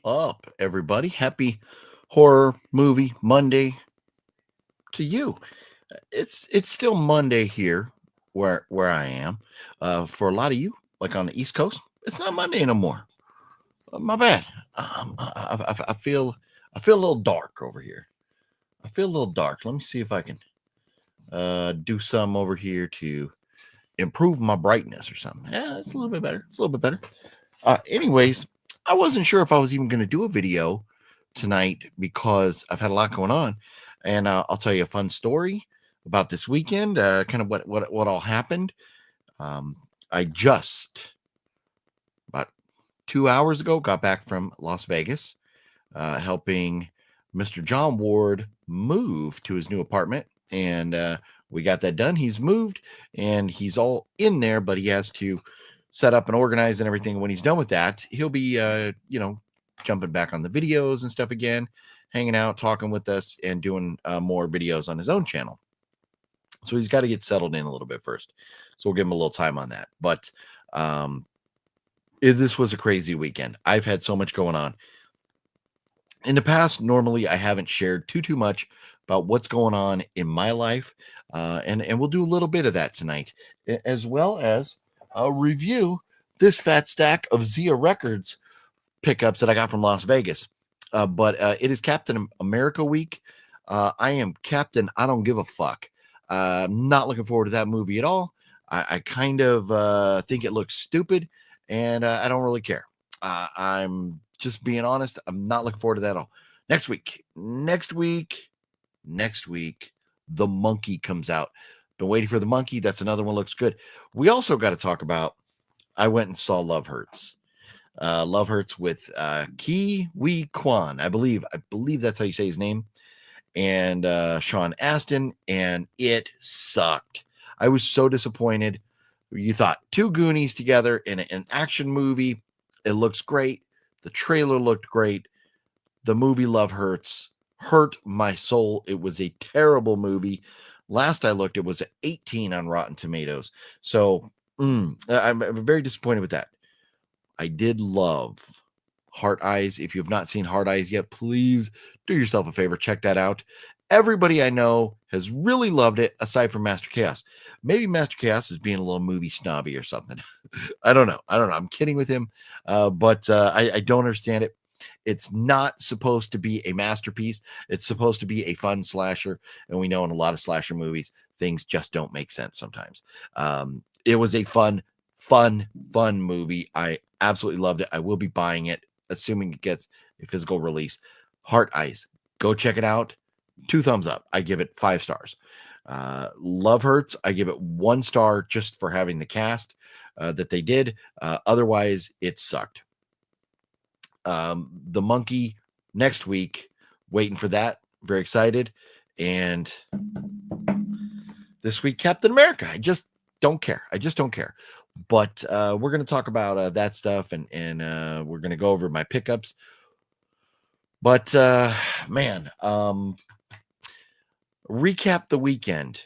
up, everybody? Happy horror movie Monday to you. It's still Monday here where I am. For a lot of you, like on the East Coast, it's not Monday no more. My bad. I feel a little dark over here. I feel a little dark. Let me see if I can do some over here to improve my brightness or something. Yeah, it's a little bit better. It's a little bit better. Anyways, I wasn't sure if I was even going to do a video tonight because I've had a lot going on, and I'll tell you a fun story about this weekend. Kind of what all happened. Um, I just about 2 hours ago got back from Las Vegas, helping Mr. John Ward move to his new apartment, and we got that done. He's moved, and he's all in there, but he has to set up and organize and everything. When he's done with that, he'll be, jumping back on the videos and stuff again, hanging out, talking with us, and doing more videos on his own channel. So he's got to get settled in a little bit first. So we'll give him a little time on that. But this was a crazy weekend. I've had so much going on. In the past, normally I haven't shared too much about what's going on in my life, and we'll do a little bit of that tonight, as well as review this fat stack of ZIA Records pickups that I got from Las Vegas. But it is Captain America week. I am Captain I don't give a fuck. Not looking forward to that movie at all. I kind of think it looks stupid, and I don't really care. I'm just being honest. I'm not looking forward to that at all. Next week, The Monkey comes out. Been waiting for The Monkey. That's another one looks good. We also got to talk about, I went and saw Love Hurts. Love Hurts with Ki Wee Kwan. I believe that's how you say his name. And Sean Astin, and it sucked. I was so disappointed. You thought two Goonies together in an action movie. It looks great. The trailer looked great. The movie Love Hurts hurt my soul. It was a terrible movie. Last I looked, it was 18 on Rotten Tomatoes. So I'm very disappointed with that. I did love Heart Eyes. If you have not seen Heart Eyes yet, please do yourself a favor. Check that out. Everybody I know has really loved it, aside from Master Chaos. Maybe Master Chaos is being a little movie snobby or something. I don't know. I'm kidding with him, but I don't understand it. It's not supposed to be a masterpiece. It's supposed to be a fun slasher, and we know in a lot of slasher movies, things just don't make sense sometimes. It was a fun movie. I absolutely loved it. I will be buying it, assuming it gets a physical release. Heart Eyes, go check it out. 2 thumbs up. I give it 5 stars. Love Hurts, I give it 1 star just for having the cast that they did. Otherwise, it sucked. The Monkey next week, waiting for that. Very excited. And this week, Captain America. I just don't care. But we're going to talk about that stuff, and we're going to go over my pickups. But man, recap the weekend.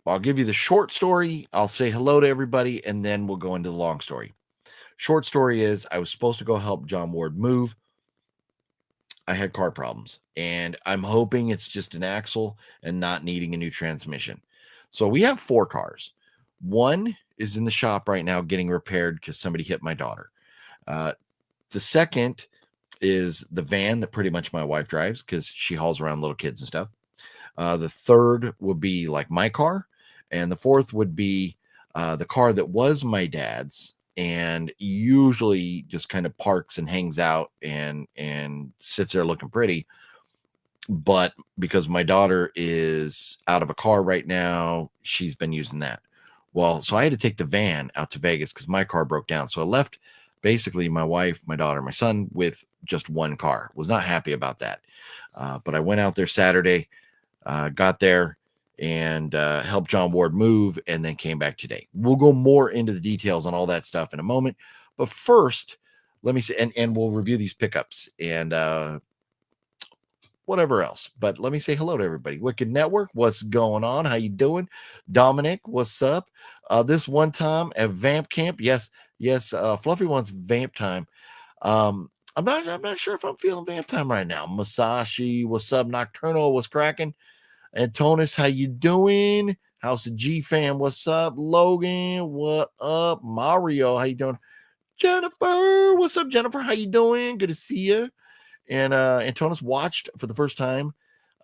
I'll give you the short story. I'll say hello to everybody, and then we'll go into the long story. Short story is I was supposed to go help John Ward move. I had car problems, and I'm hoping it's just an axle and not needing a new transmission. So we have 4 cars. One is in the shop right now getting repaired because somebody hit my daughter. The second is the van that pretty much my wife drives because she hauls around little kids and stuff. The third would be like my car, and the fourth would be the car that was my dad's and usually just kind of parks and hangs out and sits there looking pretty. But because my daughter is out of a car right now, she's been using that. Well, so I had to take the van out to Vegas because my car broke down. So I left basically my wife, my daughter, my son with just 1 car. Was not happy about that. But I went out there Saturday, got there, and helped John Ward move, and then came back today. We'll go more into the details on all that stuff in a moment. But first, let me see, and we'll review these pickups and whatever else. But let me say hello to everybody. Wicked Network, what's going on? How you doing? Dominic, what's up? This one time at Vamp Camp, yes, Fluffy wants Vamp time. I'm not sure if I'm feeling vamp time right now. Masashi, what's up? Nocturnal, what's cracking? Antonis, how you doing? House of G fam, what's up? Logan, what up? Mario, how you doing? Jennifer, what's up, Jennifer? How you doing? Good to see you. And Antonis watched for the first time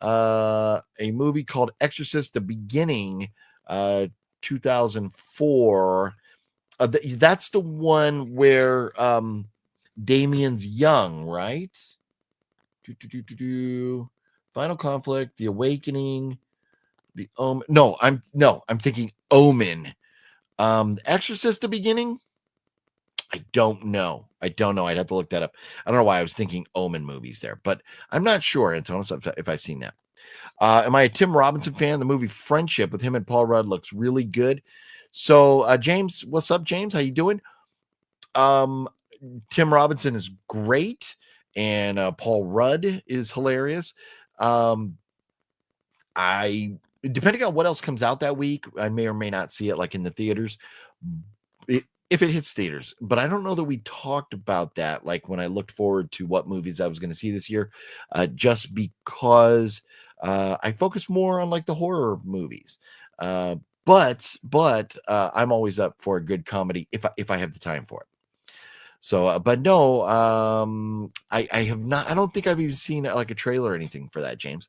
a movie called Exorcist: The Beginning, 2004. That's the one where Damien's young, right? Final Conflict, The Awakening, The Omen. I'm thinking Omen. Exorcist: The Beginning. I don't know. I'd have to look that up. I don't know why I was thinking Omen movies there, but I'm not sure, Antonis, if I've seen that. Am I a Tim Robinson fan? The movie Friendship with him and Paul Rudd looks really good. So, James, what's up, James? How you doing? Um, Tim Robinson is great, and Paul Rudd is hilarious. Um, I depending on what else comes out that week, I may or may not see it like in the theaters. If it hits theaters, but I don't know that we talked about that. Like when I looked forward to what movies I was going to see this year, just because I focus more on like the horror movies. But I'm always up for a good comedy if I have the time for it. So, but no, I have not. I don't think I've even seen like a trailer or anything for that, James.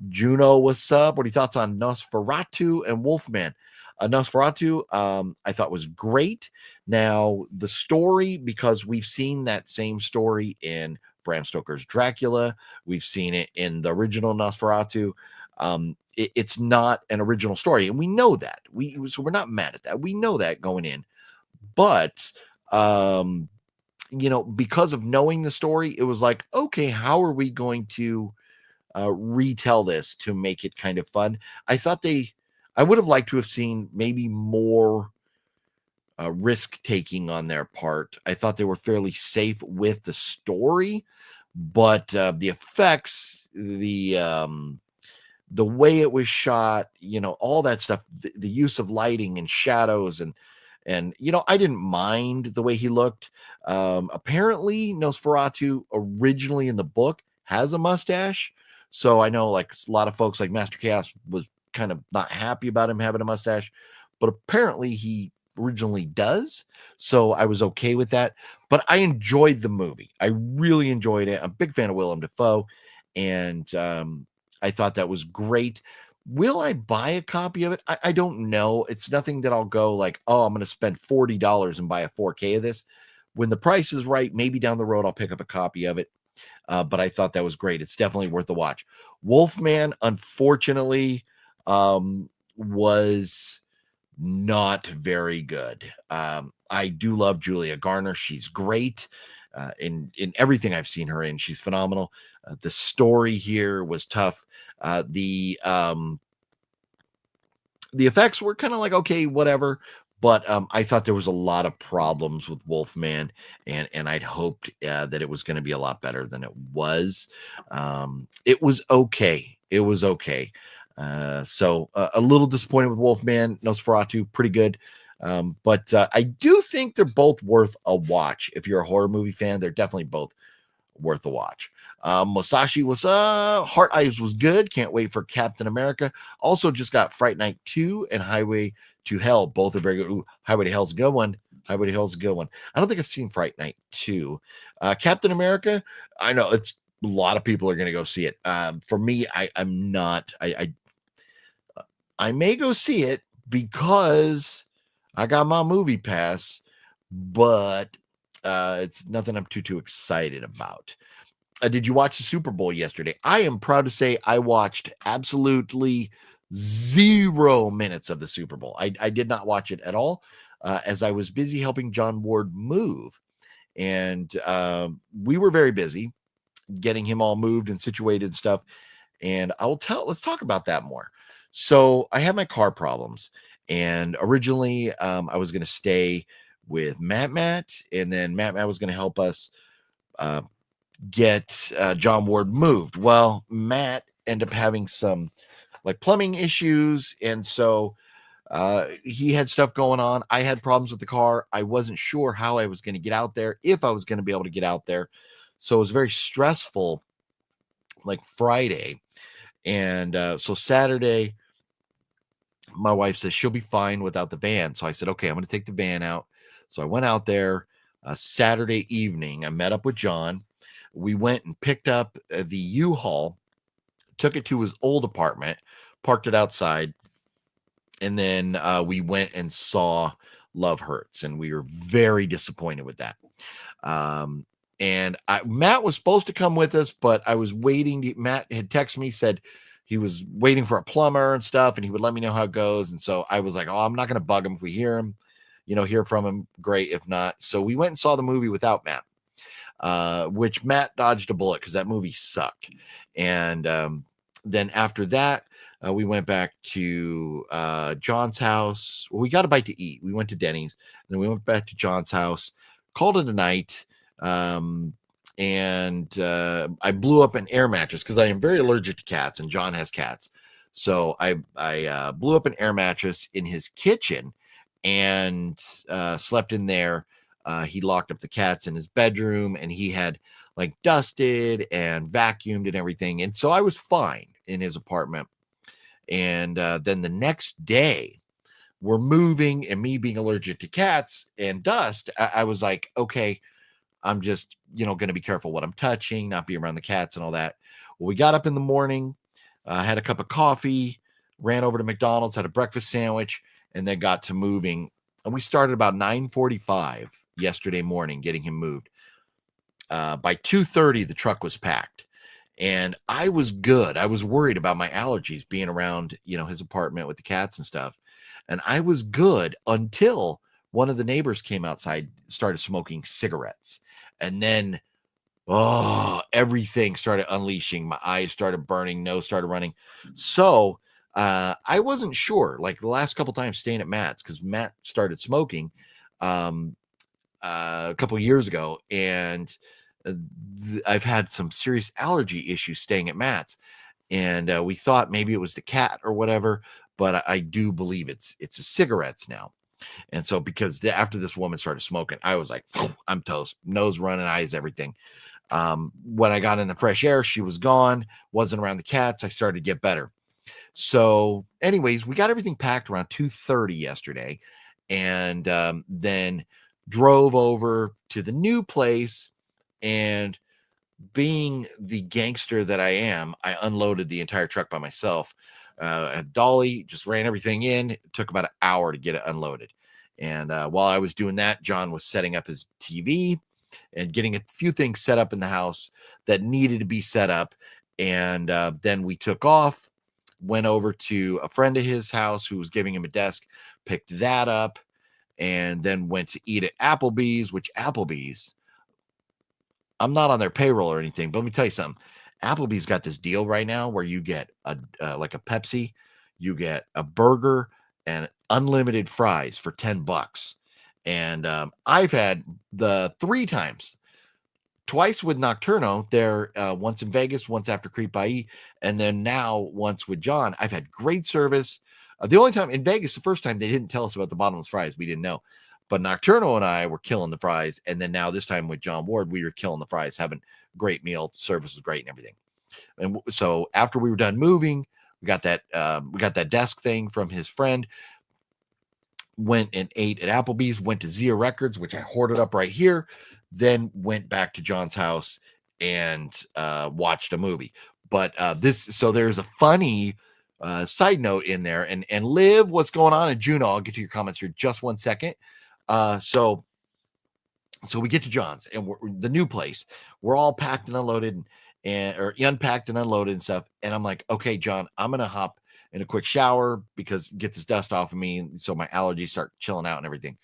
Juno, what's up? What are your thoughts on Nosferatu and Wolfman? Nosferatu, I thought was great. Now, the story, because we've seen that same story in Bram Stoker's Dracula, we've seen it in the original Nosferatu. It's not an original story, and we know that. So we're not mad at that. We know that going in, but because of knowing the story, it was like, okay, how are we going to retell this to make it kind of fun? I would have liked to have seen maybe more risk taking on their part. I thought they were fairly safe with the story, but the effects, the way it was shot, all that stuff, the use of lighting and shadows and I didn't mind the way he looked. Apparently Nosferatu originally in the book has a mustache. So I know like a lot of folks like Master Chaos was kind of not happy about him having a mustache, but apparently he originally does. So I was okay with that. But I enjoyed the movie. I really enjoyed it. I'm a big fan of Willem Dafoe. And I thought that was great. Will I buy a copy of it? I don't know. It's nothing that I'll go like, oh, I'm going to spend $40 and buy a 4K of this. When the price is right, maybe down the road I'll pick up a copy of it. But I thought that was great. It's definitely worth the watch. Wolfman, unfortunately, was not very good. I do love Julia Garner. She's great in everything I've seen her in. She's phenomenal. The story here was tough. The effects were kind of like, okay, whatever. But I thought there was a lot of problems with Wolfman, and I'd hoped that it was going to be a lot better than it was. It was okay. It was okay. So a little disappointed with Wolfman. Nosferatu, pretty good. But I do think they're both worth a watch. If you're a horror movie fan, they're definitely both worth a watch. Musashi was Heart Eyes was good. Can't wait for Captain America. Also just got Fright Night 2 and Highway to Hell. Both are very good. Ooh, Highway to Hell's a good one. Highway to Hell's a good one. I don't think I've seen Fright Night 2. Captain America, I know it's a lot of people are going to go see it. For me, I'm not. I may go see it because I got my movie pass, but it's nothing I'm too excited about. Did you watch the Super Bowl yesterday? I am proud to say I watched absolutely 0 minutes of the Super Bowl. I did not watch it at all, as I was busy helping John Ward move. And we were very busy getting him all moved and situated and stuff. And let's talk about that more. So I have my car problems. And originally I was going to stay with Matt, and then Matt was going to help us get John Ward moved. Well, Matt ended up having some like plumbing issues, and so he had stuff going on. I had problems with the car. I wasn't sure how I was going to get out there, if I was going to be able to get out there. So it was very stressful, like Friday. And so Saturday, my wife says she'll be fine without the van. So I said, okay, I'm going to take the van out. So I went out there Saturday evening. I met up with John. We went and picked up the U-Haul, took it to his old apartment, parked it outside, and then we went and saw Love Hurts, and we were very disappointed with that. And Matt was supposed to come with us, but I was waiting. Matt had texted me, said he was waiting for a plumber and stuff, and he would let me know how it goes. And so I was like, oh, I'm not going to bug him. If we hear him, hear from him, great. If not, so we went and saw the movie without Matt, which Matt dodged a bullet because that movie sucked. And then after that, we went back to John's house. Well, we got a bite to eat. We went to Denny's, and then we went back to John's house, called it a night. And I blew up an air mattress because I am very allergic to cats, and John has cats. So I blew up an air mattress in his kitchen and slept in there. He locked up the cats in his bedroom, and he had like dusted and vacuumed and everything. And so I was fine in his apartment. And then the next day, we're moving, and me being allergic to cats and dust, I was like, okay, I'm just, going to be careful what I'm touching, not be around the cats and all that. Well, we got up in the morning, had a cup of coffee, ran over to McDonald's, had a breakfast sandwich, and then got to moving. And we started about 9:45 yesterday morning getting him moved. By 2:30, the truck was packed. And I was good. I was worried about my allergies being around, his apartment with the cats and stuff. And I was good until one of the neighbors came outside, started smoking cigarettes. And then, everything started unleashing. My eyes started burning, nose started running. So I wasn't sure, like the last couple times staying at Matt's, because Matt started smoking a couple of years ago. And I've had some serious allergy issues staying at Matt's, and we thought maybe it was the cat or whatever, but I do believe it's the cigarettes now. And so because after this woman started smoking, I was like, I'm toast, nose running, eyes, everything. When I got in the fresh air, she was gone, wasn't around the cats. I started to get better. So anyways, we got everything packed around 2:30 yesterday, and then drove over to the new place. And being the gangster that I am, I unloaded the entire truck by myself. At Dolly, just ran everything in. It took about an hour to get it unloaded. And while I was doing that, John was setting up his TV and getting a few things set up in the house that needed to be set up. And then we took off, went over to a friend of his house who was giving him a desk, picked that up, and then went to eat at Applebee's, which Applebee's, I'm not on their payroll or anything, but let me tell you something. Applebee's got this deal right now where you get like a Pepsi, you get a burger and unlimited fries for $10. And I've had the 3 times, twice with Nocturno there, once in Vegas, once after Creep I.E, and then now once with John. I've had great service. The only time in Vegas, the first time, they didn't tell us about the bottomless fries. We didn't know. But Nocturno and I were killing the fries. And then now this time with John Ward, we were killing the fries, having great meal. Service was great and everything. And so after we were done moving, we got that desk thing from his friend, went and ate at Applebee's, went to ZIA Records, which I hoarded up right here, then went back to John's house and watched a movie. But so there's a funny side note in there. And Liv, what's going on? And Juno, I'll get to your comments here just one second. So we get to John's, and the new place. We're all packed and unloaded, or unpacked and unloaded and stuff. And I'm like, okay, John, I'm gonna hop in a quick shower because get this dust off of me, and so my allergies start chilling out and everything.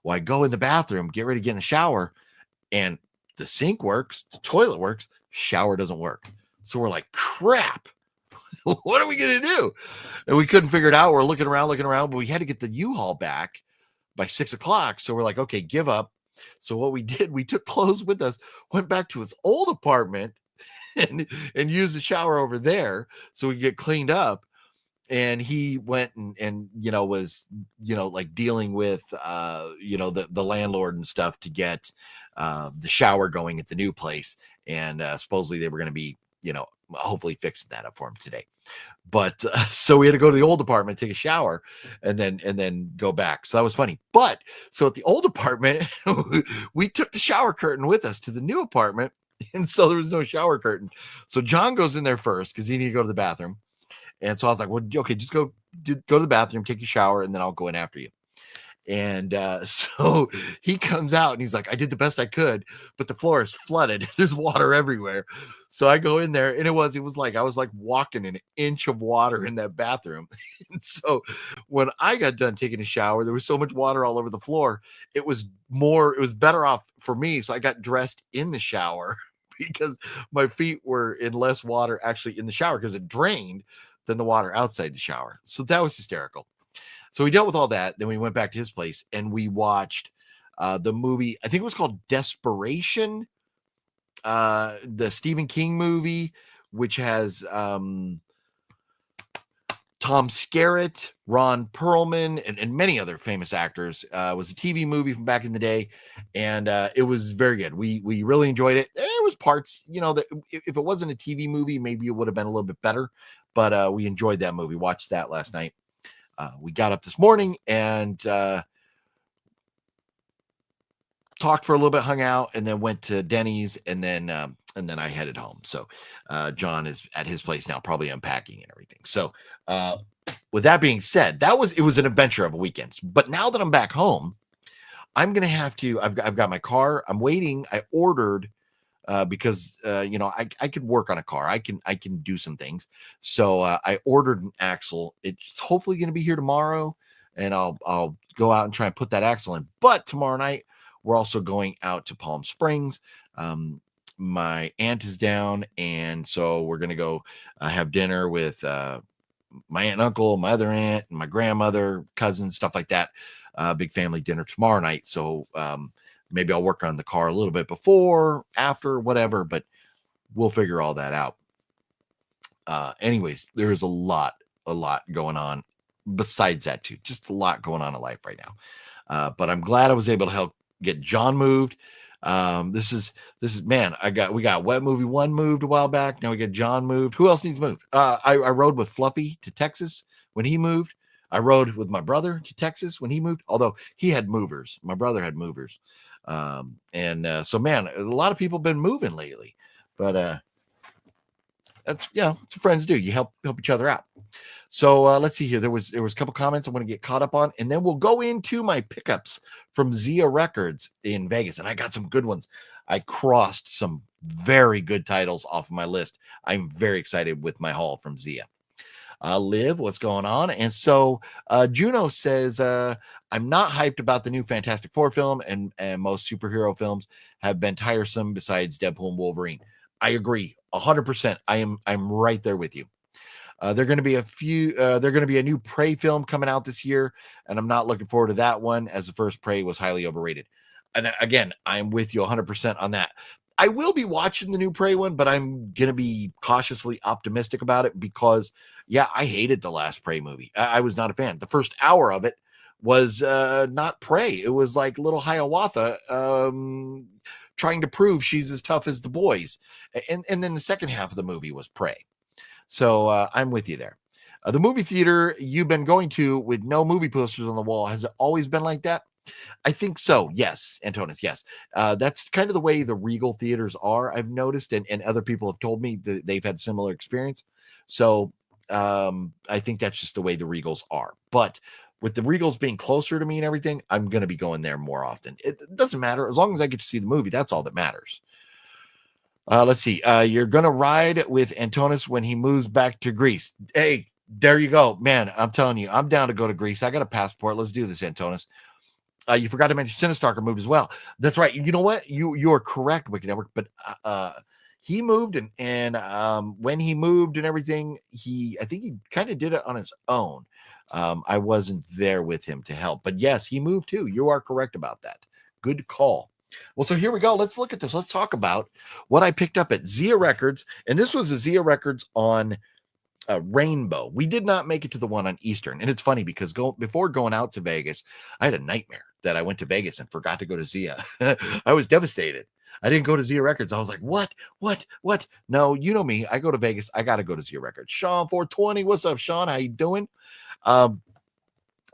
Well, I go in the bathroom, get ready to get in the shower, and the sink works, the toilet works, shower doesn't work. So we're like, crap. What are we gonna do? And we couldn't figure it out. We're looking around, but we had to get the U-Haul back by 6 o'clock. So we're like, okay, give up. So what we did, we took clothes with us, went back to his old apartment and used the shower over there so we get cleaned up. And he went and was, like dealing with, the landlord and stuff to get the shower going at the new place. and supposedly they were going to be, hopefully fixing that up for him today. But so we had to go to the old apartment, take a shower, and then go back. So that was funny. But so at the old apartment, we took the shower curtain with us to the new apartment, and so there was no shower curtain. So John goes in there first because he needed to go to the bathroom, and so I was like, "Well, okay, just go to the bathroom, take your shower, and then I'll go in after you." And so he comes out and he's like, I did the best I could, but the floor is flooded. There's water everywhere. So I go in there and it was like I was like walking an inch of water in that bathroom. And so when I got done taking a shower, there was so much water all over the floor. It was better off for me. So I got dressed in the shower because my feet were in less water actually in the shower because it drained than the water outside the shower. So that was hysterical. So we dealt with all that. Then we went back to his place and we watched the movie. I think it was called Desperation, the Stephen King movie, which has Tom Skerritt, Ron Perlman, and many other famous actors. It was a TV movie from back in the day, and it was very good. We really enjoyed it. There was parts, that if it wasn't a TV movie, maybe it would have been a little bit better. But we enjoyed that movie. Watched that last night. We got up this morning and talked for a little bit, hung out, and then went to Denny's, and then I headed home. So John is at his place now, probably unpacking and everything. So with that being said, it was an adventure of a weekend. But now that I'm back home, I'm gonna have to. I've got my car. I'm waiting. I ordered. Because I could work on a car. I can do some things. So I ordered an axle. It's hopefully going to be here tomorrow, and I'll go out and try and put that axle in. But tomorrow night we're also going out to Palm Springs. My aunt is down, and so we're going to go have dinner with my aunt and uncle, my other aunt, and my grandmother, cousins, stuff like that. Big family dinner tomorrow night. So maybe I'll work on the car a little bit before, after, whatever, but we'll figure all that out. Anyways, there is a lot going on besides that too. Just a lot going on in life right now. But I'm glad I was able to help get John moved. This is man, we got Wet Movie 1 moved a while back. Now we got John moved. Who else needs moved? I rode with Fluffy to Texas when he moved. I rode with my brother to Texas when he moved, although he had movers. My brother had movers. So man, a lot of people have been moving lately, but that's what friends do. You help each other out. So let's see here. There was a couple comments I want to get caught up on, and then we'll go into my pickups from ZIA Records in Vegas, and I got some good ones. I crossed some very good titles off of my list. I'm very excited with my haul from ZIA. Liv, what's going on? And so Juno says, I'm not hyped about the new Fantastic Four film, and most superhero films have been tiresome besides Deadpool and Wolverine. I agree 100%. I'm right there with you. They're going to be a new Prey film coming out this year, and I'm not looking forward to that one, as the first Prey was highly overrated. And again, I'm with you 100% on that. I will be watching the new Prey one, but I'm going to be cautiously optimistic about it because, I hated the last Prey movie. I was not a fan. The first hour of it was not Prey. It was like little Hiawatha trying to prove she's as tough as the boys. And then the second half of the movie was Prey. So I'm with you there. The movie theater you've been going to with no movie posters on the wall, has it always been like that? I think so. Yes, Antonis. Yes. That's kind of the way the Regal theaters are, I've noticed, and other people have told me that they've had similar experience. So I think that's just the way the Regals are. But with the Regals being closer to me and everything, I'm going to be going there more often. It doesn't matter. As long as I get to see the movie, that's all that matters. Let's see. You're going to ride with Antonis when he moves back to Greece. Hey, there you go. Man, I'm telling you, I'm down to go to Greece. I got a passport. Let's do this, Antonis. You forgot to mention Cinestalker moved as well. That's right. You know what? You're correct, Wicked Network. But he moved, and when he moved and everything, I think he kind of did it on his own. I wasn't there with him to help. But yes, he moved too. You are correct about that. Good call. Well, so here we go. Let's look at this. Let's talk about what I picked up at ZIA Records. And this was a ZIA Records on Rainbow. We did not make it to the one on Eastern. And it's funny because before going out to Vegas, I had a nightmare that I went to Vegas and forgot to go to ZIA. I was devastated. I didn't go to ZIA Records. I was like, what? No, you know me. I go to Vegas. I got to go to ZIA Records. Sean 420. What's up, Sean? How you doing?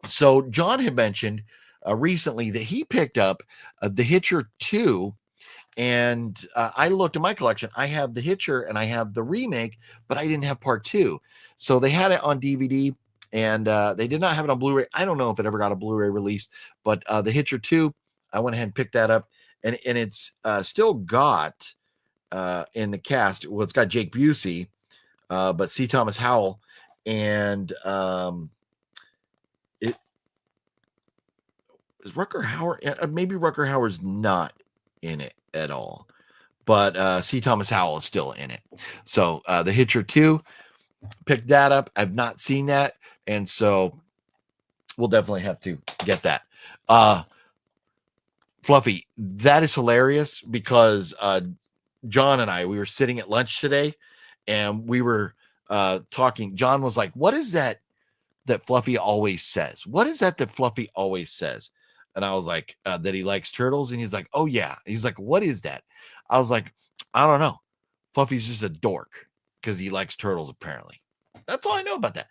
So John had mentioned recently that he picked up The Hitcher 2. And I looked at my collection. I have The Hitcher and I have the remake, but I didn't have part 2. So they had it on DVD and they did not have it on Blu-ray. I don't know if it ever got a Blu-ray release, but The Hitcher 2, I went ahead and picked that up. And it's still got in the cast. Well, it's got Jake Busey, but C. Thomas Howell, and it is Rucker Hauer. Maybe Rucker Hauer's not in it at all, but C. Thomas Howell is still in it. So The Hitcher 2, picked that up. I've not seen that, and so we'll definitely have to get that. Fluffy, that is hilarious because John and we were sitting at lunch today and we were talking. John was like, what is that Fluffy always says? What is that Fluffy always says? And I was like, that he likes turtles. And he's like, oh yeah. He's like, what is that? I was like, I don't know. Fluffy's just a dork because he likes turtles, apparently. That's all I know about that.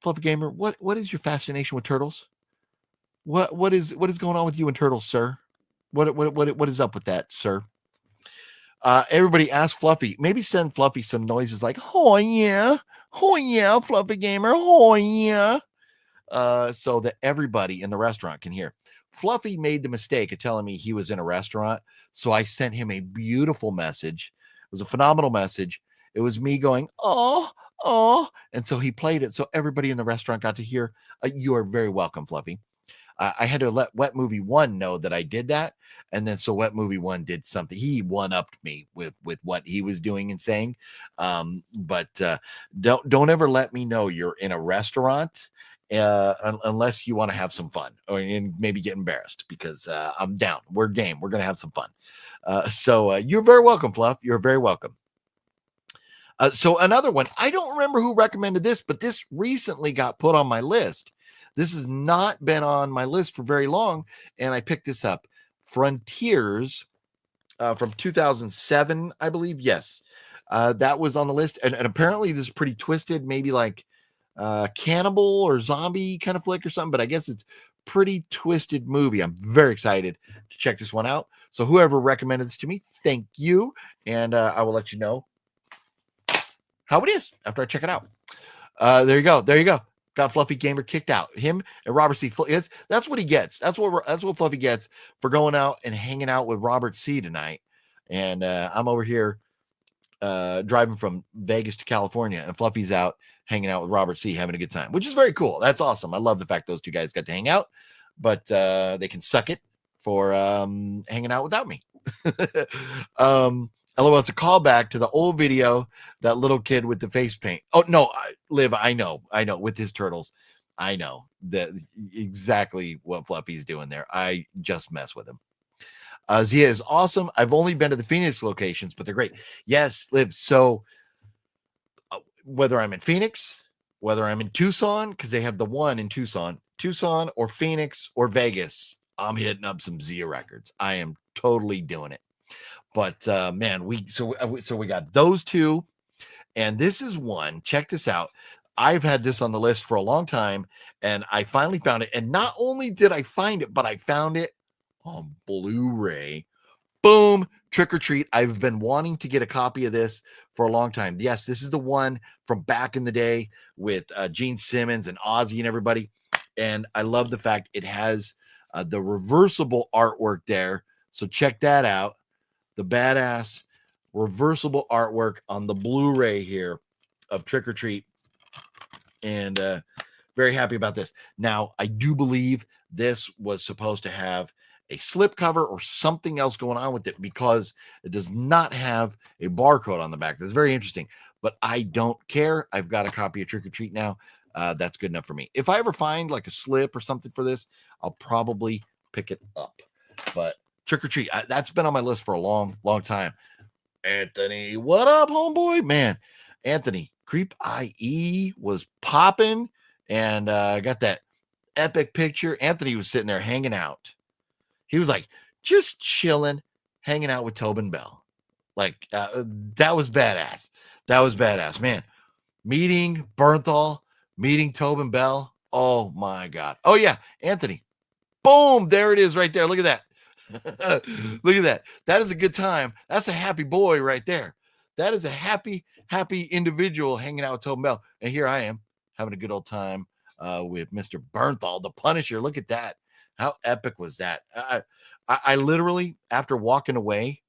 Fluffy Gamer, what is your fascination with turtles? What is going on with you and turtles, sir? What is up with that, sir? Everybody ask Fluffy. Maybe send Fluffy some noises like, oh yeah, Fluffy Gamer, oh yeah. So that everybody in the restaurant can hear. Fluffy made the mistake of telling me he was in a restaurant, so I sent him a beautiful message. It was a phenomenal message. It was me going, oh, and so he played it, so everybody in the restaurant got to hear. You are very welcome, Fluffy. I had to let Wet Movie 1 know that I did that, and then so Wet Movie 1 did something. He one-upped me with what he was doing and saying. But don't ever let me know you're in a restaurant unless you want to have some fun or and maybe get embarrassed, because I'm down. We're game. We're gonna have some fun. So you're very welcome, Fluff. You're very welcome. So another one, I don't remember who recommended this, but this recently got put on my list. This has not been on my list for very long, and I picked this up. Frontiers from 2007, I believe. Yes, that was on the list, and apparently this is pretty twisted, maybe like cannibal or zombie kind of flick or something, but I guess it's pretty twisted movie. I'm very excited to check this one out. So whoever recommended this to me, thank you, and I will let you know how it is after I check it out. There you go. Got Fluffy Gamer kicked out. Him and Robert C. That's what he gets. That's what Fluffy gets for going out and hanging out with Robert C. tonight. And I'm over here driving from Vegas to California, and Fluffy's out hanging out with Robert C. having a good time, which is very cool. That's awesome. I love the fact those two guys got to hang out, but they can suck it for hanging out without me. LOL, it's a callback to the old video, that little kid with the face paint. Oh, no, Liv, I know, with his turtles. I know that exactly what Fluffy's doing there. I just mess with him. ZIA is awesome. I've only been to the Phoenix locations, but they're great. Yes, Liv. So whether I'm in Phoenix, whether I'm in Tucson, because they have the one in Tucson or Phoenix or Vegas, I'm hitting up some ZIA records. I am totally doing it. But man, we got those two, and this is one. Check this out. I've had this on the list for a long time, and I finally found it. And not only did I find it, but I found it on Blu-ray. Boom, Trick or Treat. I've been wanting to get a copy of this for a long time. Yes, this is the one from back in the day with Gene Simmons and Ozzy and everybody. And I love the fact it has the reversible artwork there. So check that out. The badass reversible artwork on the Blu-ray here of Trick or Treat. And very happy about this. Now, I do believe this was supposed to have a slip cover or something else going on with it, because it does not have a barcode on the back. That's very interesting, but I don't care. I've got a copy of Trick or Treat now. That's good enough for me. If I ever find like a slip or something for this, I'll probably pick it up. But Trick or Treat, that's been on my list for a long time. Anthony, what up, homeboy? Man, Anthony, Creep I.E was popping, and got that epic picture. Anthony was sitting there hanging out. He was like just chilling, hanging out with Tobin Bell. Like, that was badass. That was badass, man. Meeting Bernthal, meeting Tobin Bell. Oh my God. Oh yeah, Anthony. Boom, there it is right there. Look at that. Look at that. That is a good time. That's a happy boy right there. That is a happy individual hanging out with Tobin Bell. And here I am having a good old time with Mr. Bernthal, the Punisher. Look at that. How epic was that? I literally, after walking away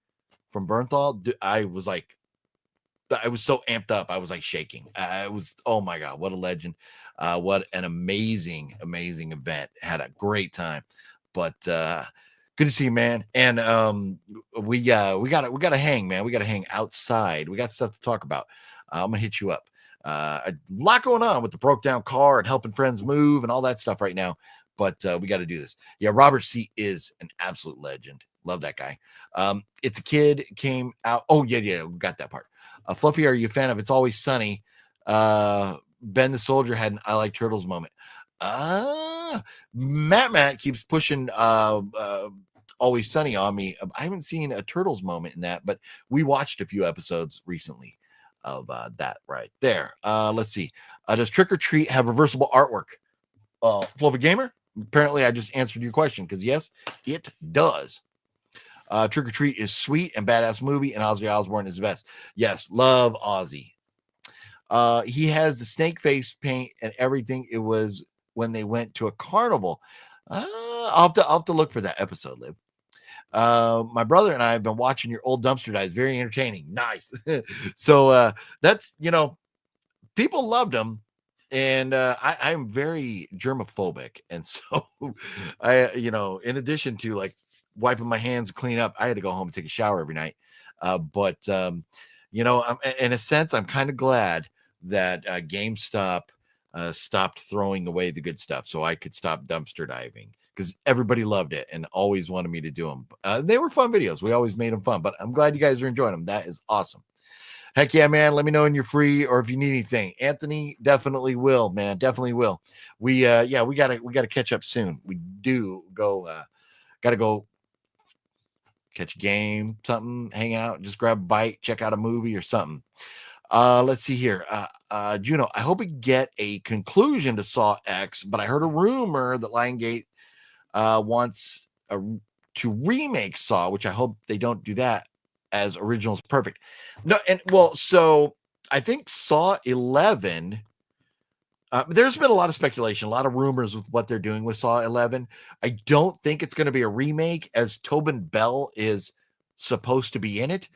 from Bernthal, I was like, I was so amped up. I was like shaking. I was, oh my God, what a legend. What an amazing event. Had a great time. But good to see you, man. And we gotta hang, man. We gotta hang outside. We got stuff to talk about. I'm gonna hit you up. A lot going on with the broke down car and helping friends move and all that stuff right now. But we got to do this. Yeah, Robert C is an absolute legend. Love that guy. It's a kid came out. Oh, yeah, we got that part. Fluffy, are you a fan of It's Always Sunny? Ben the Soldier had an I Like Turtles moment. Matt keeps pushing Always Sunny on me. I haven't seen a Turtles moment in that, but we watched a few episodes recently of that right there. Let's see. Does Trick or Treat have reversible artwork? Fluffy Gamer? Apparently, I just answered your question because yes, it does. Trick or Treat is sweet and badass movie, and Ozzy Osbourne is the best. Yes, love Ozzy. He has the snake face paint and everything. It was when they went to a carnival. I'll have to look for that episode, Liv. My brother and I have been watching your old dumpster dives. Very entertaining. Nice. So that's, people loved him. And I'm very germophobic. And so I, in addition to like wiping my hands, clean up, I had to go home and take a shower every night. But I'm, in a sense, I'm kind of glad that GameStop stopped throwing away the good stuff so I could stop dumpster diving because everybody loved it and always wanted me to do them. They were fun videos. We always made them fun, but I'm glad you guys are enjoying them. That is awesome. Heck yeah, man. Let me know when you're free or if you need anything. Anthony definitely will, man. Definitely will. We gotta catch up soon. We do gotta go catch a game, something, hang out, just grab a bite, check out a movie or something. Let's see here. Juno, I hope we get a conclusion to Saw X, but I heard a rumor that Lionsgate wants to remake Saw, which I hope they don't do that as originals perfect. No, and well, so I think Saw 11. There's been a lot of speculation, a lot of rumors with what they're doing with Saw 11. I don't think it's going to be a remake, as Tobin Bell is supposed to be in it.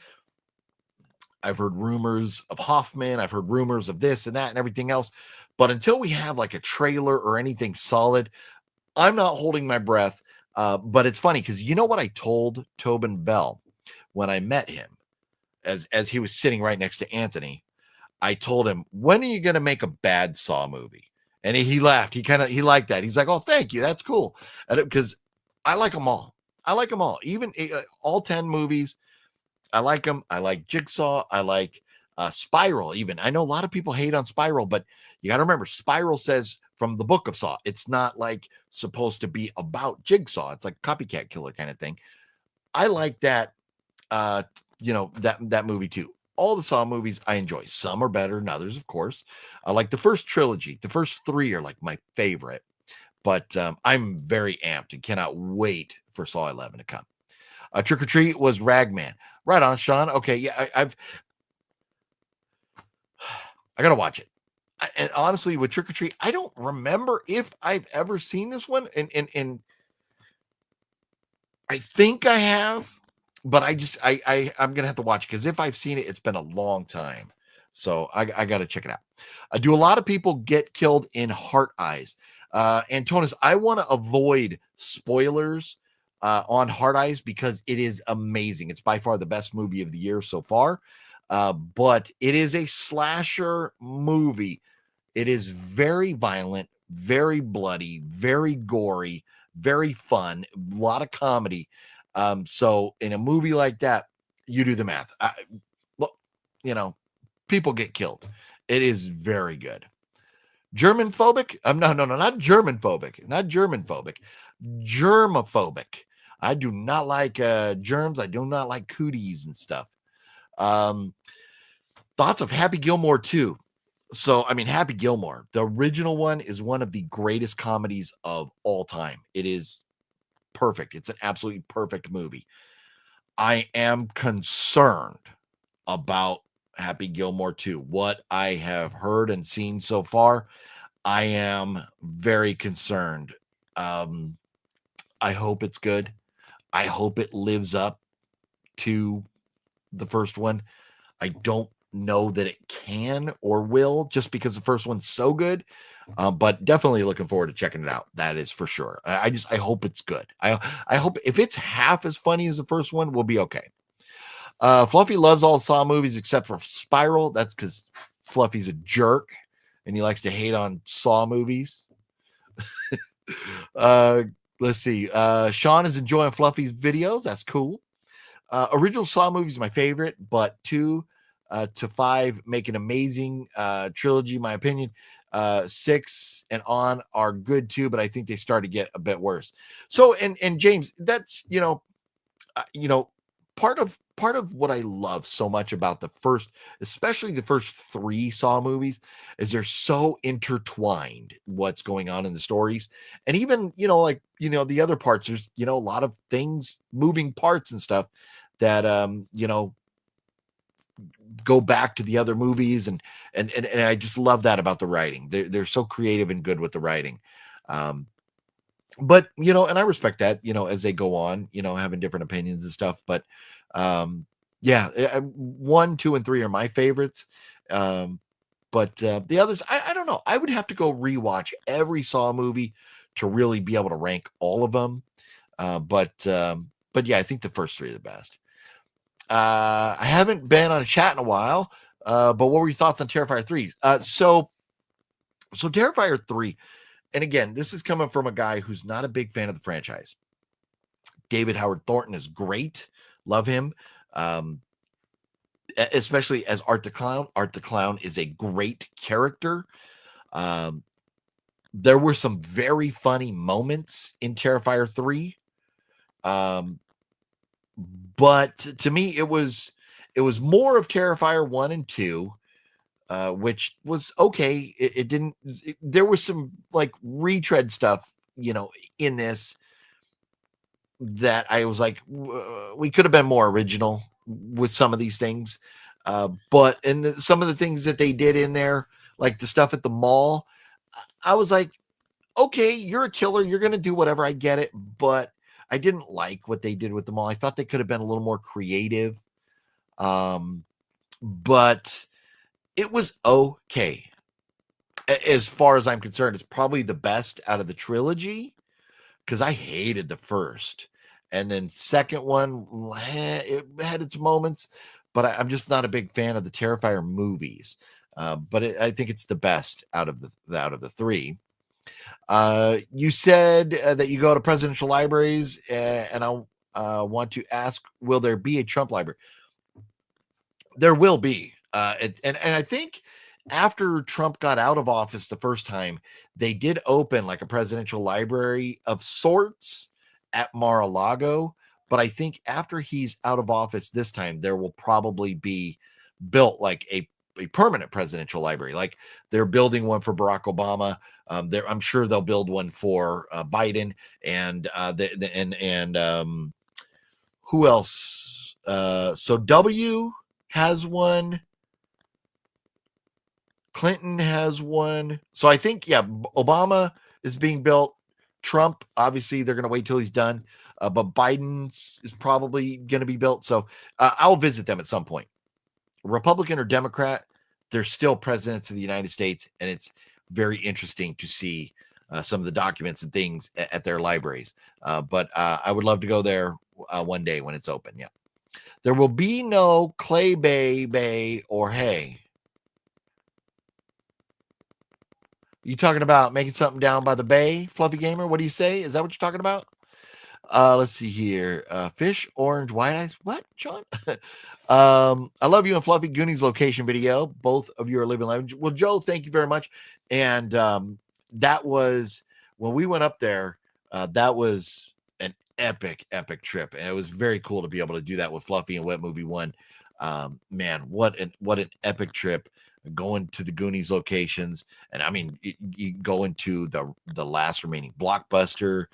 I've heard rumors of Hoffman. I've heard rumors of this and that and everything else. But until we have like a trailer or anything solid, I'm not holding my breath. But it's funny because you know what I told Tobin Bell when I met him, as he was sitting right next to Anthony. I told him, when are you going to make a bad Saw movie? And he laughed. He liked that. He's like, oh, thank you. That's cool. Because I like them all. I like them all. Even all 10 movies. I like them. I like Jigsaw. I like Spiral even. I know a lot of people hate on Spiral, but you got to remember, Spiral says from the book of Saw, it's not like supposed to be about Jigsaw. It's like copycat killer kind of thing. I like that, that movie too. All the Saw movies I enjoy. Some are better than others, of course. I like the first trilogy. The first 3 are like my favorite. But I'm very amped and cannot wait for Saw 11 to come. Trick or Treat was Ragman. Right on, Sean. Okay, yeah, I gotta watch it. And honestly, with Trick or Treat, I don't remember if I've ever seen this one. And I think I have. But I'm gonna have to watch it because if I've seen it, it's been a long time. So I gotta check it out. Do a lot of people get killed in Heart Eyes? Antonis, I want to avoid spoilers on Heart Eyes because it is amazing. It's by far the best movie of the year so far. But it is a slasher movie. It is very violent, very bloody, very gory, very fun, a lot of comedy. So in a movie like that, you do the math. People get killed. It is very good. German phobic? No, not German phobic, not German phobic, germophobic. I do not like germs. I do not like cooties and stuff. Um, Thoughts of Happy Gilmore 2. So, I mean, Happy Gilmore, the original one is one of the greatest comedies of all time. It is perfect. It's an absolutely perfect movie. I am concerned about Happy Gilmore 2. What I have heard and seen so far, I am very concerned. Um, I hope it's good. I hope it lives up to the first one. I don't know that it can or will just because the first one's so good. But definitely looking forward to checking it out. That is for sure. I hope it's good. I hope if it's half as funny as the first one, we'll be okay. Fluffy loves all Saw movies except for Spiral. That's because Fluffy's a jerk and he likes to hate on Saw movies. uh, let's see. Sean is enjoying Fluffy's videos. That's cool. Original Saw movies is my favorite, but 2 to 5 make an amazing trilogy, in my opinion. 6 and on are good too, but I think they start to get a bit worse. So, and James, that's part of what I love so much about the first, especially the first 3 Saw movies, is they're so intertwined. What's going on in the stories, and even the other parts. There's a lot of things, moving parts and stuff that go back to the other movies, and I just love that about the writing. They're so creative and good with the writing. But and I respect that, as they go on, having different opinions and stuff. But yeah, 1, 2, and 3 are my favorites. But the others, I don't know. I would have to go rewatch every Saw movie to really be able to rank all of them. But yeah, I think the first 3 are the best. I haven't been on a chat in a while, but what were your thoughts on Terrifier 3? So Terrifier 3, and again, this is coming from a guy who's not a big fan of the franchise. David Howard Thornton is great. Love him. Especially as Art the Clown. Art the Clown is a great character. There were some very funny moments in Terrifier 3. But to me, it was more of Terrifier 1 and 2, which was okay. It didn't. There was some like retread stuff, in this that I was like, we could have been more original with some of these things. But some of the things that they did in there, like the stuff at the mall, I was like, okay, you're a killer. You're going to do whatever. I get it. But I didn't like what they did with the mall. I thought they could have been a little more creative. But it was okay. As far as I'm concerned, it's probably the best out of the trilogy because I hated the first. And then second one, it had its moments, but I'm just not a big fan of the Terrifier movies. But I think it's the best out of the 3. You said that you go to presidential libraries, and I want to ask, will there be a Trump library? There will be. And I think after Trump got out of office the first time, they did open like a presidential library of sorts at Mar-a-Lago. But I think after he's out of office this time, there will probably be built like a permanent presidential library. Like they're building one for Barack Obama. I'm sure they'll build one for Biden and who else? So W has one. Clinton has one. So I think, yeah, Obama is being built. Trump, obviously, they're going to wait till he's done. But Biden's is probably going to be built. So I'll visit them at some point. Republican or Democrat, they're still presidents of the United States. And it's very interesting to see some of the documents and things at their libraries. But I would love to go there one day when it's open. Yeah. There will be no Clay Bay, or Hay. You talking about making something down by the bay, Fluffy Gamer? What do you say? Is that what you're talking about? Let's see here. Fish, orange, white eyes. What, John? I love you and Fluffy Goonies location video. Both of you are living life. Well, Joe, thank you very much. And that was when we went up there. That was an epic trip, and it was very cool to be able to do that with Fluffy and Wet Movie One. Man, what an epic trip, going to the Goonies locations, and I mean, you go into the last remaining Blockbuster,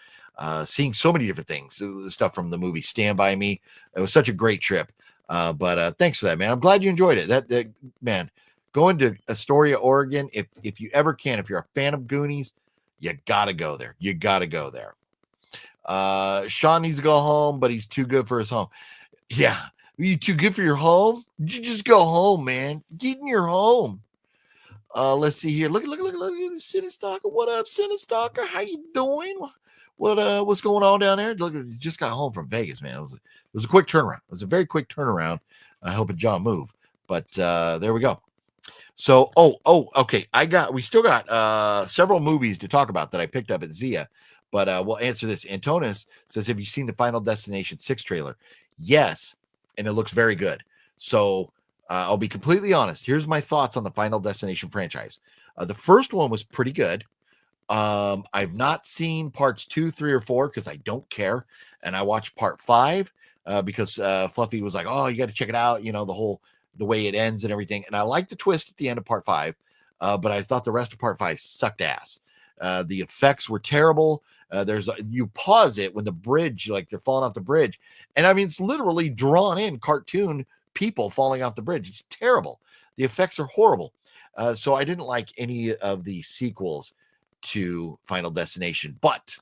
seeing so many different things, the stuff from the movie Stand By Me. It was such a great trip. But thanks for that, man. I'm glad you enjoyed it. That man, going to Astoria, Oregon, if you ever can, if you're a fan of Goonies, you gotta go there. You gotta go there. Sean needs to go home, but he's too good for his home. Yeah. Are you too good for your home? You just go home, man. Get in your home. Let's see here. Look at Cinestalker. What up, Cinestalker? How you doing? What's going on down there? Look, you just got home from Vegas, man. It was a quick turnaround. It was a very quick turnaround. I hope it John move. But there we go. So, okay. We still got several movies to talk about that I picked up at ZIA, but we'll answer this. Antonis says, have you seen the Final Destination 6 trailer? Yes, and it looks very good. So I'll be completely honest. Here's my thoughts on the Final Destination franchise. The first one was pretty good. I've not seen parts 2, 3, or 4 because I don't care. And I watched part 5 because Fluffy was like, oh, you got to check it out. You know, the way it ends and everything. And I like the twist at the end of part 5. But I thought the rest of part 5 sucked ass. The effects were terrible. You pause it when the bridge, like they're falling off the bridge. And I mean, it's literally drawn in cartoon people falling off the bridge. It's terrible. The effects are horrible. So I didn't like any of the sequels to Final Destination, but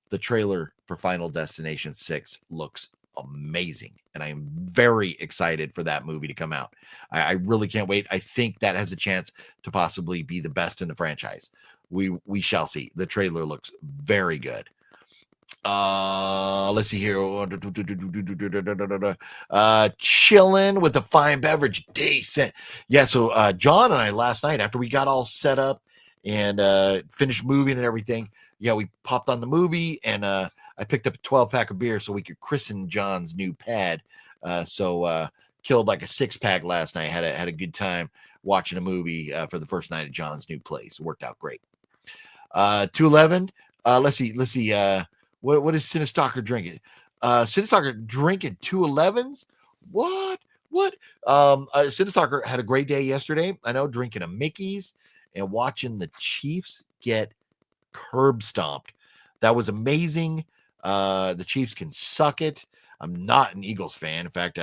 the trailer for Final Destination 6 looks amazing. And I am very excited for that movie to come out. I really can't wait. I think that has a chance to possibly be the best in the franchise. We shall see. The trailer looks very good. Let's see here. Chilling with a fine beverage. Decent. Yeah, so John and I last night, after we got all set up and finished moving and everything, yeah, we popped on the movie, and I picked up a 12-pack of beer so we could christen John's new pad. So killed like a 6-pack last night. Had a good time watching a movie for the first night at John's new place. It worked out great. 211. Let's see. What is Cinestalker drinking? Cinestalker drinking 211s? What? Cinestalker had a great day yesterday. I know, drinking a Mickey's and watching the Chiefs get curb stomped. That was amazing. The Chiefs can suck it. I'm not an Eagles fan. In fact,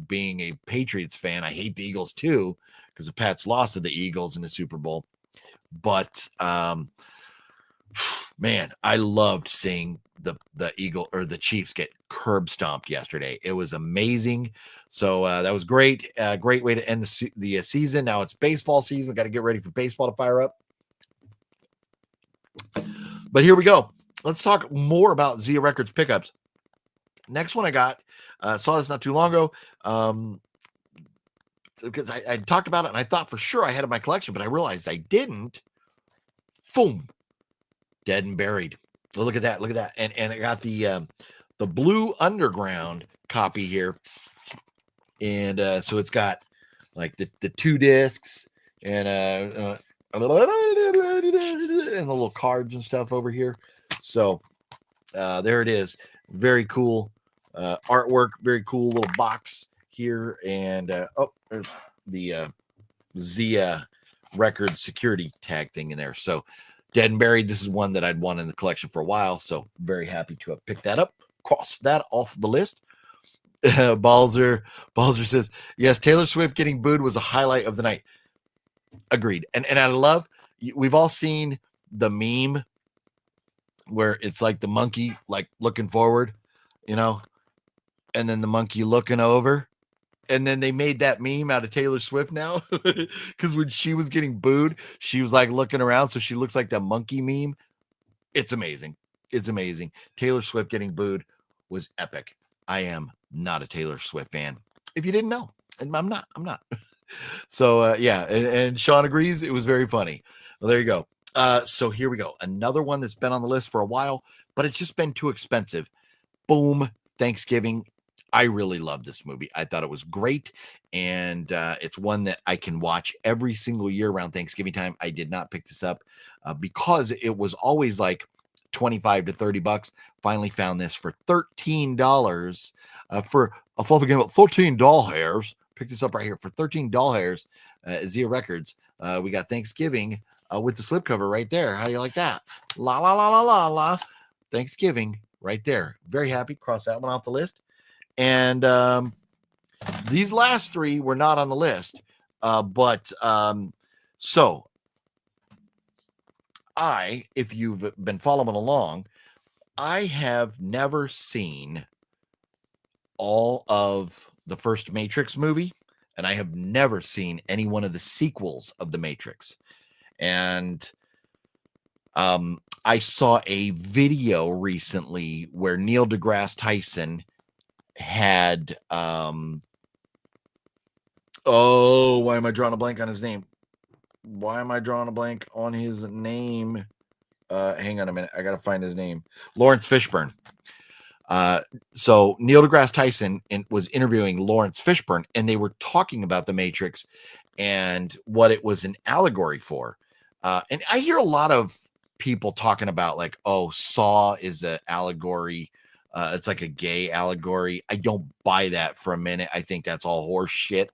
being a Patriots fan, I hate the Eagles too because the Pats lost to the Eagles in the Super Bowl. But man, I loved seeing the Chiefs get curb stomped yesterday. It was amazing. So that was great. Great way to end the season. Now it's baseball season. We got to get ready for baseball to fire up. But here we go. Let's talk more about ZIA Records pickups. Next one I got, saw this not too long ago. Because I talked about it and I thought for sure I had it in my collection, but I realized I didn't. Boom. Dead and Buried. So look at that. And I got the Blue Underground copy here. And so it's got like the 2 discs and the little cards and stuff over here. So there it is. Very cool artwork. Very cool little box here. And there's the ZIA Records security tag thing in there. So Dead and Buried, this is one that I'd wanted in the collection for a while. So very happy to have picked that up. Cross that off the list. Balzer says, yes, Taylor Swift getting booed was a highlight of the night. Agreed. And I love, we've all seen the meme where it's like the monkey like looking forward, you know, and then the monkey looking over. And then they made that meme out of Taylor Swift now because when she was getting booed, she was like looking around. So she looks like the monkey meme. It's amazing. It's amazing. Taylor Swift getting booed was epic. I am not a Taylor Swift fan. If you didn't know, and I'm not. So yeah. And Sean agrees. It was very funny. Well, there you go. So here we go. Another one that's been on the list for a while, but it's just been too expensive. Boom. Thanksgiving. I really love this movie. I thought it was great. And it's one that I can watch every single year around Thanksgiving time. I did not pick this up because it was always like $25 to $30. Finally found this for $13 for a fluffy game of 13 doll hairs. Picked this up right here for 13 doll hairs at ZIA Records. We got Thanksgiving with the slipcover right there. How do you like that? La la la la la la. Thanksgiving right there. Very happy. Cross that one off the list. And these last three were not on the list. So if you've been following along, I have never seen all of the first Matrix movie, and I have never seen any one of the sequels of the Matrix. And I saw a video recently where Neil deGrasse Tyson had why am I drawing a blank on his name? Hang on a minute. I got to find his name. Lawrence Fishburne. So Neil deGrasse Tyson was interviewing Lawrence Fishburne, and they were talking about the Matrix and what it was an allegory for. And I hear a lot of people talking about like, oh, Saw is an allegory. It's like a gay allegory. I don't buy that for a minute. I think that's all horse shit.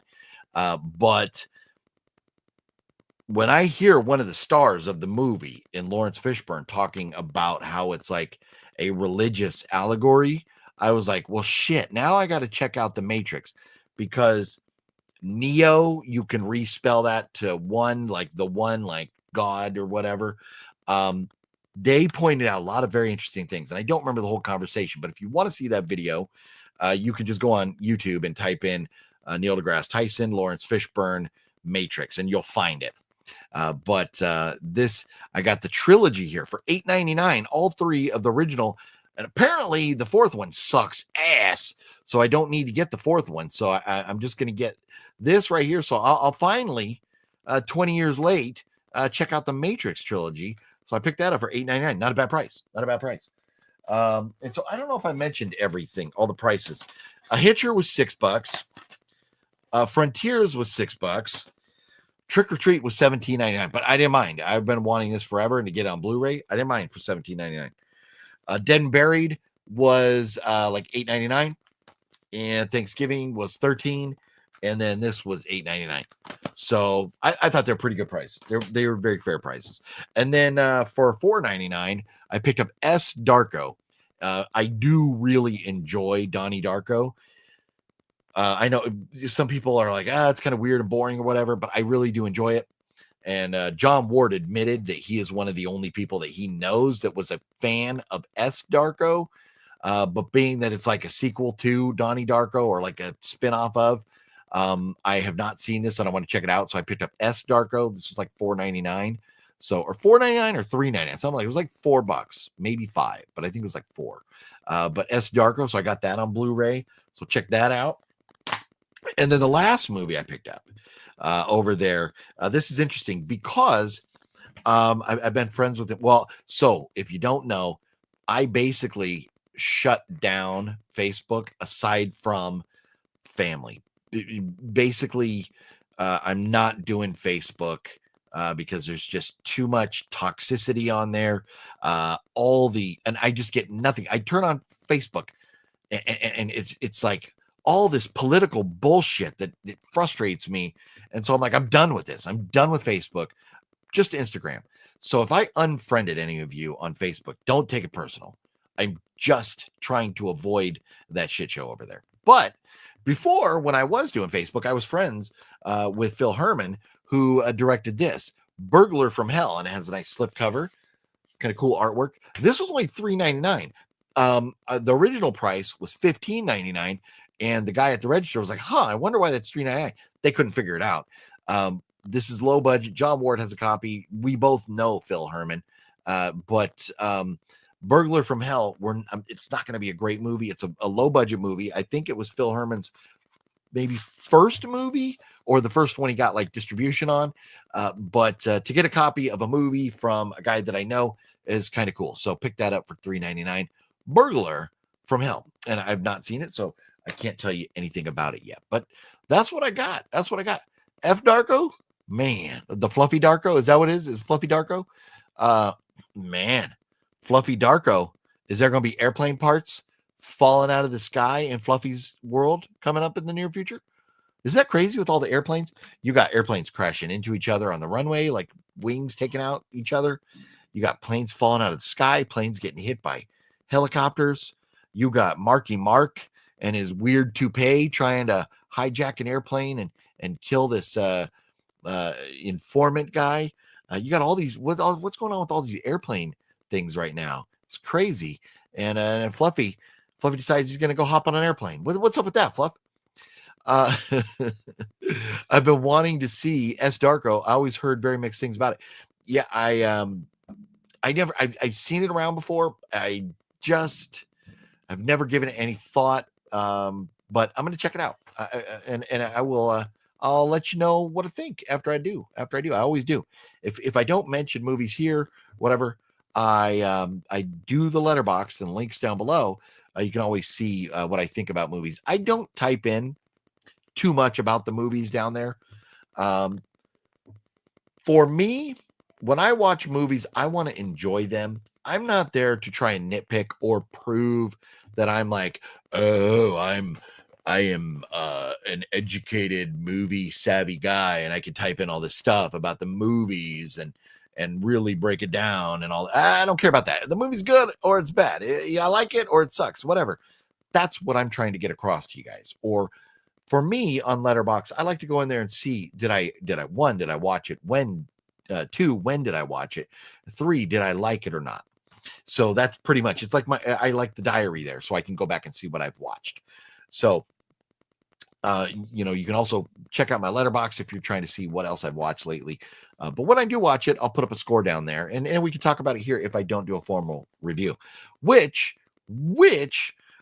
But when I hear one of the stars of the movie in Lawrence Fishburne talking about how it's like a religious allegory, I was like, well, shit, now I got to check out the Matrix, because Neo, you can respell that to one, like God or whatever. They pointed out a lot of very interesting things, and I don't remember the whole conversation, but if you want to see that video, you can just go on YouTube and type in Neil deGrasse Tyson, Lawrence Fishburne, Matrix, and you'll find it. But this, I got the trilogy here for $8.99, all three of the original, and apparently the fourth one sucks ass, so I don't need to get the fourth one. So I'm just going to get this right here. So I'll finally, 20 years late, check out the Matrix trilogy. So I picked that up for $8.99. Not a bad price. And so I don't know if I mentioned everything, all the prices. A Hitcher was $6. Frontiers was $6. Trick or Treat was $17.99, but I didn't mind. I've been wanting this forever, and to get it on Blu-ray, I didn't mind for $17.99. Dead and Buried was like $8.99, and Thanksgiving was $13, and then this was $8.99. So I thought they're pretty good prices. They were very fair prices. And then for $4.99, I picked up S. Darko. I do really enjoy Donnie Darko. I know some people are like, it's kind of weird and boring or whatever, but I really do enjoy it. And John Ward admitted that he is one of the only people that he knows that was a fan of S. Darko. But being that it's like a sequel to Donnie Darko, or like a spinoff of, I have not seen this and I want to check it out. So I picked up S. Darko. This was like $4.99. So, or $4.99 or $3.99. Something like, it was like $4, maybe $5, but I think it was like $4. But S. Darko. So I got that on Blu-ray. So check that out. And then the last movie I picked up over there, this is interesting because I've been friends with it. Well, so if you don't know, I basically shut down Facebook aside from family. Basically, I'm not doing Facebook because there's just too much toxicity on there. And I just get nothing. I turn on Facebook and it's like all this political bullshit that it frustrates me. And so I'm like, I'm done with this. I'm done with Facebook, just Instagram. So if I unfriended any of you on Facebook, don't take it personal. I'm just trying to avoid that shit show over there. But before, when I was doing Facebook, I was friends with Phil Herman, who directed this Burglar from Hell, and it has a nice slipcover, kind of cool artwork. This was only $3.99. The original price was $15.99. And the guy at the register was like, I wonder why that's $3.99. They couldn't figure it out. This is low budget. John Ward has a copy. We both know Phil Herman. But Burglar from Hell, it's not going to be a great movie. It's a low budget movie. I think it was Phil Herman's maybe first movie, or the first one he got like distribution on. But to get a copy of a movie from a guy that I know is kind of cool. So pick that up for $3.99. Burglar from Hell. And I've not seen it, so I can't tell you anything about it yet, but that's what I got. F Darko, man, the Fluffy Darko. Is that what it is? Is Fluffy Darko? Man, Fluffy Darko, is there going to be airplane parts falling out of the sky in Fluffy's world coming up in the near future? Is that crazy with all the airplanes? You got airplanes crashing into each other on the runway, like wings taking out each other. You got planes falling out of the sky, planes getting hit by helicopters. You got Marky Mark and his weird toupee trying to hijack an airplane and kill this informant guy. You got all these. What's going on with all these airplane things right now? It's crazy. And Fluffy decides he's going to go hop on an airplane. What's up with that, Fluff? I've been wanting to see S Darko. I always heard very mixed things about it. Yeah, I've seen it around before. I've never given it any thought. But I'm going to check it out. And I will, I'll let you know what I think after I do. I always do. If I don't mention movies here, whatever, I do the letterbox and links down below. You can always see what I think about movies. I don't type in too much about the movies down there. For me, when I watch movies, I want to enjoy them. I'm not there to try and nitpick or prove that I'm like, oh, I am an educated movie savvy guy and I can type in all this stuff about the movies and really break it down and all. I don't care about that. The movie's good or it's bad. I like it or it sucks, whatever. That's what I'm trying to get across to you guys. Or for me on Letterboxd, I like to go in there and see, did I watch it? When? 2, when did I watch it? 3, did I like it or not? So that's pretty much, it's like I like the diary there, so I can go back and see what I've watched. So, you can also check out my Letterboxd if you're trying to see what else I've watched lately. But when I do watch it, I'll put up a score down there, and we can talk about it here if I don't do a formal review. Which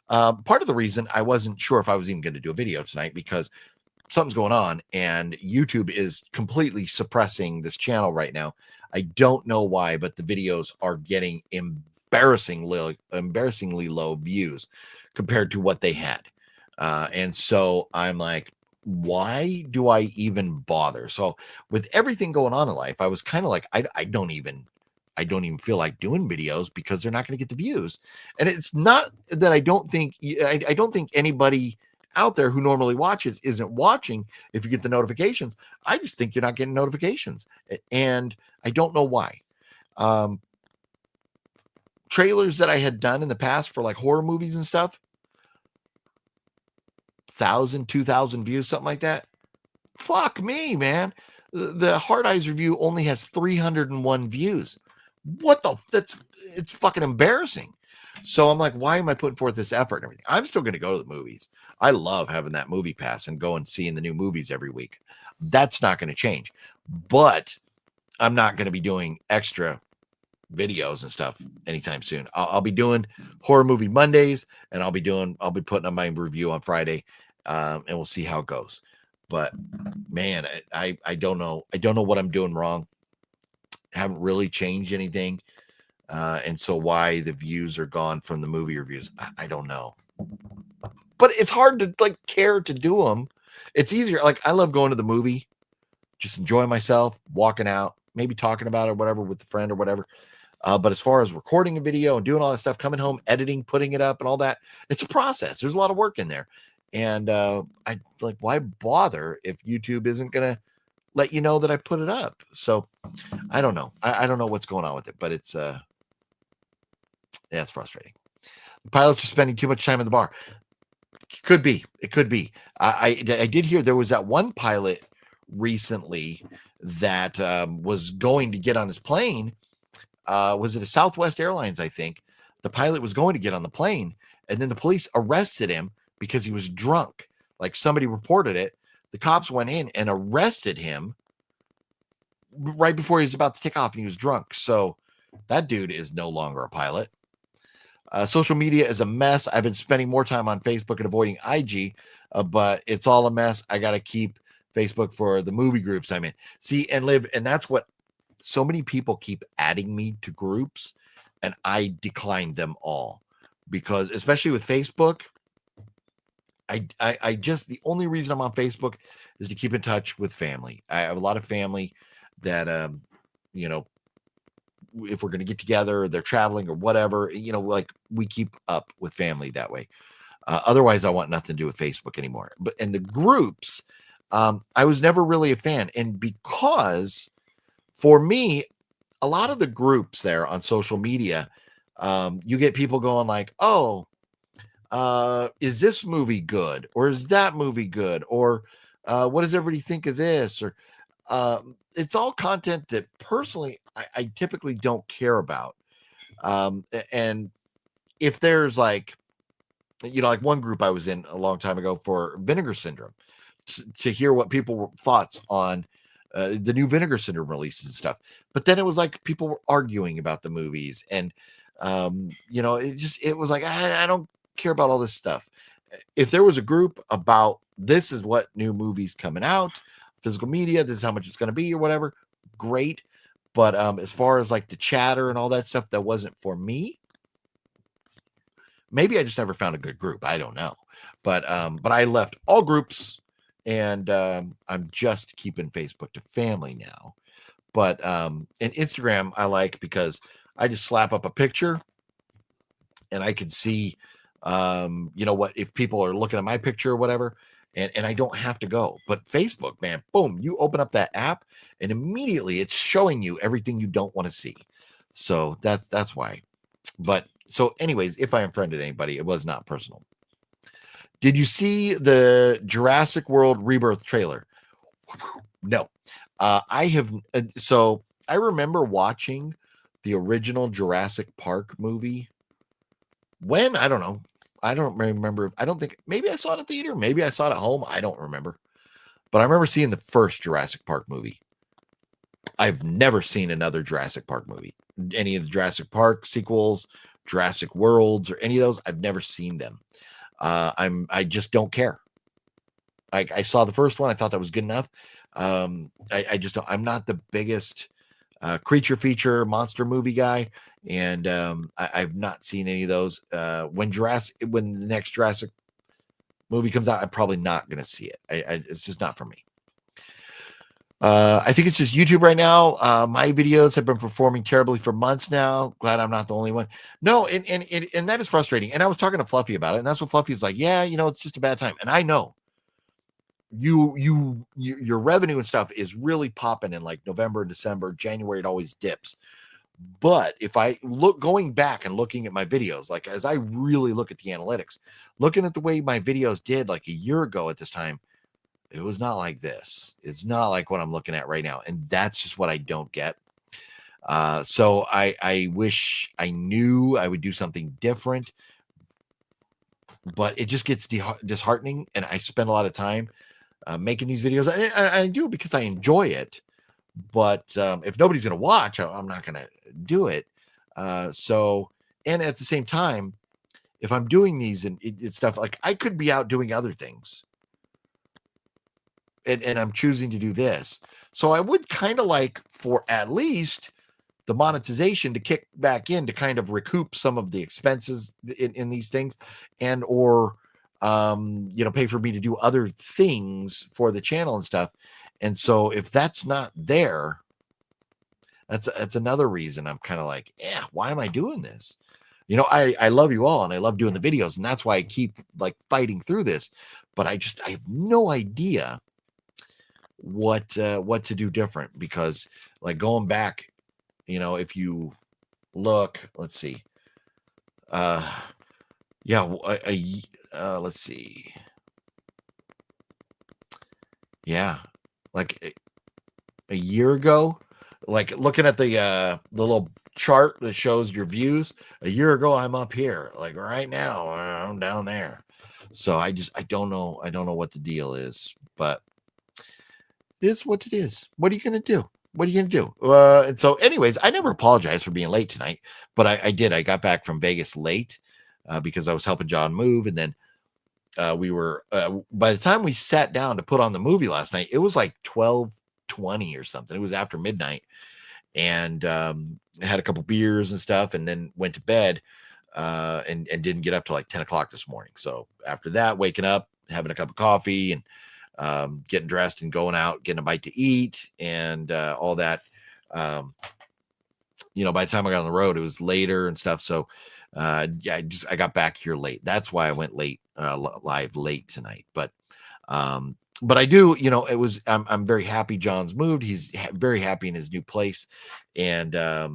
part of the reason I wasn't sure if I was even going to do a video tonight, because something's going on and YouTube is completely suppressing this channel right now. I don't know why, but the videos are getting embarrassingly low views compared to what they had. And so I'm like, why do I even bother? So with everything going on in life, I was kind of like, I don't even feel like doing videos because they're not going to get the views. And it's not that I don't think anybody out there who normally watches isn't watching if you get the notifications. I just think you're not getting notifications, and I don't know why. Trailers that I had done in the past for like horror movies and stuff, 1,000, 2,000 views, something like that. Fuck me, man. The Hard Eyes review only has 301 views. It's fucking embarrassing. So I'm like, why am I putting forth this effort and everything? I'm still going to go to the movies. I love having that movie pass and go and seeing the new movies every week. That's not going to change. But I'm not going to be doing extra videos and stuff anytime soon. I'll be doing horror movie Mondays, and I'll be putting on my review on Friday, and we'll see how it goes. But man, I don't know. I don't know what I'm doing wrong. I haven't really changed anything. And so why the views are gone from the movie reviews, I don't know. But it's hard to like care to do them. It's easier. Like I love going to the movie, just enjoying myself, walking out, maybe talking about it or whatever with a friend or whatever. But as far as recording a video and doing all that stuff, coming home, editing, putting it up and all that, it's a process. There's a lot of work in there. And I like, why bother if YouTube isn't going to let you know that I put it up? So I don't know. I don't know what's going on with it, but it's it's frustrating. The pilots are spending too much time in the bar. It could be. I did hear there was that one pilot recently that was going to get on his plane. Was it a Southwest Airlines? I think the pilot was going to get on the plane, and then the police arrested him because he was drunk. Like somebody reported it. The cops went in and arrested him right before he was about to take off, and he was drunk. So that dude is no longer a pilot. Social media is a mess. I've been spending more time on Facebook and avoiding IG, but it's all a mess. I got to keep Facebook for the movie groups I'm in. See, and that's what so many people keep adding me to groups, and I declined them all because, especially with Facebook, I just, the only reason I'm on Facebook is to keep in touch with family. I have a lot of family that, if we're going to get together, they're traveling or whatever, like we keep up with family that way. Otherwise, I want nothing to do with Facebook anymore. But in the groups, I was never really a fan. And because for me, a lot of the groups there on social media, you get people going like, oh, is this movie good? Or is that movie good? Or what does everybody think of this? Or it's all content that personally I typically don't care about. And if there's like one group I was in a long time ago for Vinegar Syndrome, to hear what people were thoughts on the new Vinegar Syndrome releases and stuff. But then it was like people were arguing about the movies, and it was like I don't care about all this stuff. If there was a group about this is what new movies coming out, physical media, this is how much it's going to be or whatever, great. But as far as like the chatter and all that stuff, that wasn't for me. Maybe I just never found a good group. I don't know. But I left all groups, and I'm just keeping Facebook to family now. But and Instagram I like because I just slap up a picture and I can see what if people are looking at my picture or whatever, and I don't have to go. But Facebook, man, boom, you open up that app and immediately it's showing you everything you don't want to see. So that's why. But so anyways, if I unfriended anybody, it was not personal. Did you see the Jurassic World Rebirth trailer? No. I have. So I remember watching the original Jurassic Park movie. When? I don't know. I don't remember. I don't think. Maybe I saw it at the theater. Maybe I saw it at home. I don't remember. But I remember seeing the first Jurassic Park movie. I've never seen another Jurassic Park movie. Any of the Jurassic Park sequels, Jurassic Worlds, or any of those. I've never seen them. I just don't care. I saw the first one. I thought that was good enough. I just don't. I'm not the biggest creature feature monster movie guy, and I've not seen any of those. When the next Jurassic movie comes out, I'm probably not going to see it. It's just not for me. I think it's just YouTube right now. My videos have been performing terribly for months now. Glad I'm not the only one. No, and that is frustrating. And I was talking to Fluffy about it, and that's what Fluffy's like. Yeah, it's just a bad time. And I know your revenue and stuff is really popping in like November, December, January. It always dips. But if I going back and looking at my videos, like as I really look at the analytics, looking at the way my videos did like a year ago at this time, it was not like this. It's not like what I'm looking at right now. And that's just what I don't get. So I wish I knew I would do something different, but it just gets disheartening. And I spend a lot of time making these videos. I do it because I enjoy it. But if nobody's going to watch, I'm not going to do it. And at the same time, if I'm doing these and it's stuff like I could be out doing other things. And I'm choosing to do this. So I would kind of like for at least the monetization to kick back in to kind of recoup some of the expenses in these things or pay for me to do other things for the channel and stuff. And so if that's not there, that's another reason I'm kind of like, yeah, why am I doing this? I love you all and I love doing the videos, and that's why I keep like fighting through this. But I have no idea what to do different, because like going back, if you look, let's see, let's see, yeah, like a year ago, like looking at the little chart that shows your views, a year ago I'm up here, like right now I'm down there. So I don't know what the deal is, but it is what it is. What are you going to do? And so anyways, I never apologized for being late tonight, but I did. I got back from Vegas late because I was helping John move. And then we were, by the time we sat down to put on the movie last night, it was like 12:20 or something. It was after midnight, and I had a couple beers and stuff, and then went to bed and didn't get up till like 10 o'clock this morning. So after that, waking up, having a cup of coffee, and getting dressed and going out, getting a bite to eat, and all that. by the time I got on the road, it was later and stuff. So, yeah, I got back here late. That's why I went late, live late tonight. But I do, I'm very happy John's moved. He's very happy in his new place. And, I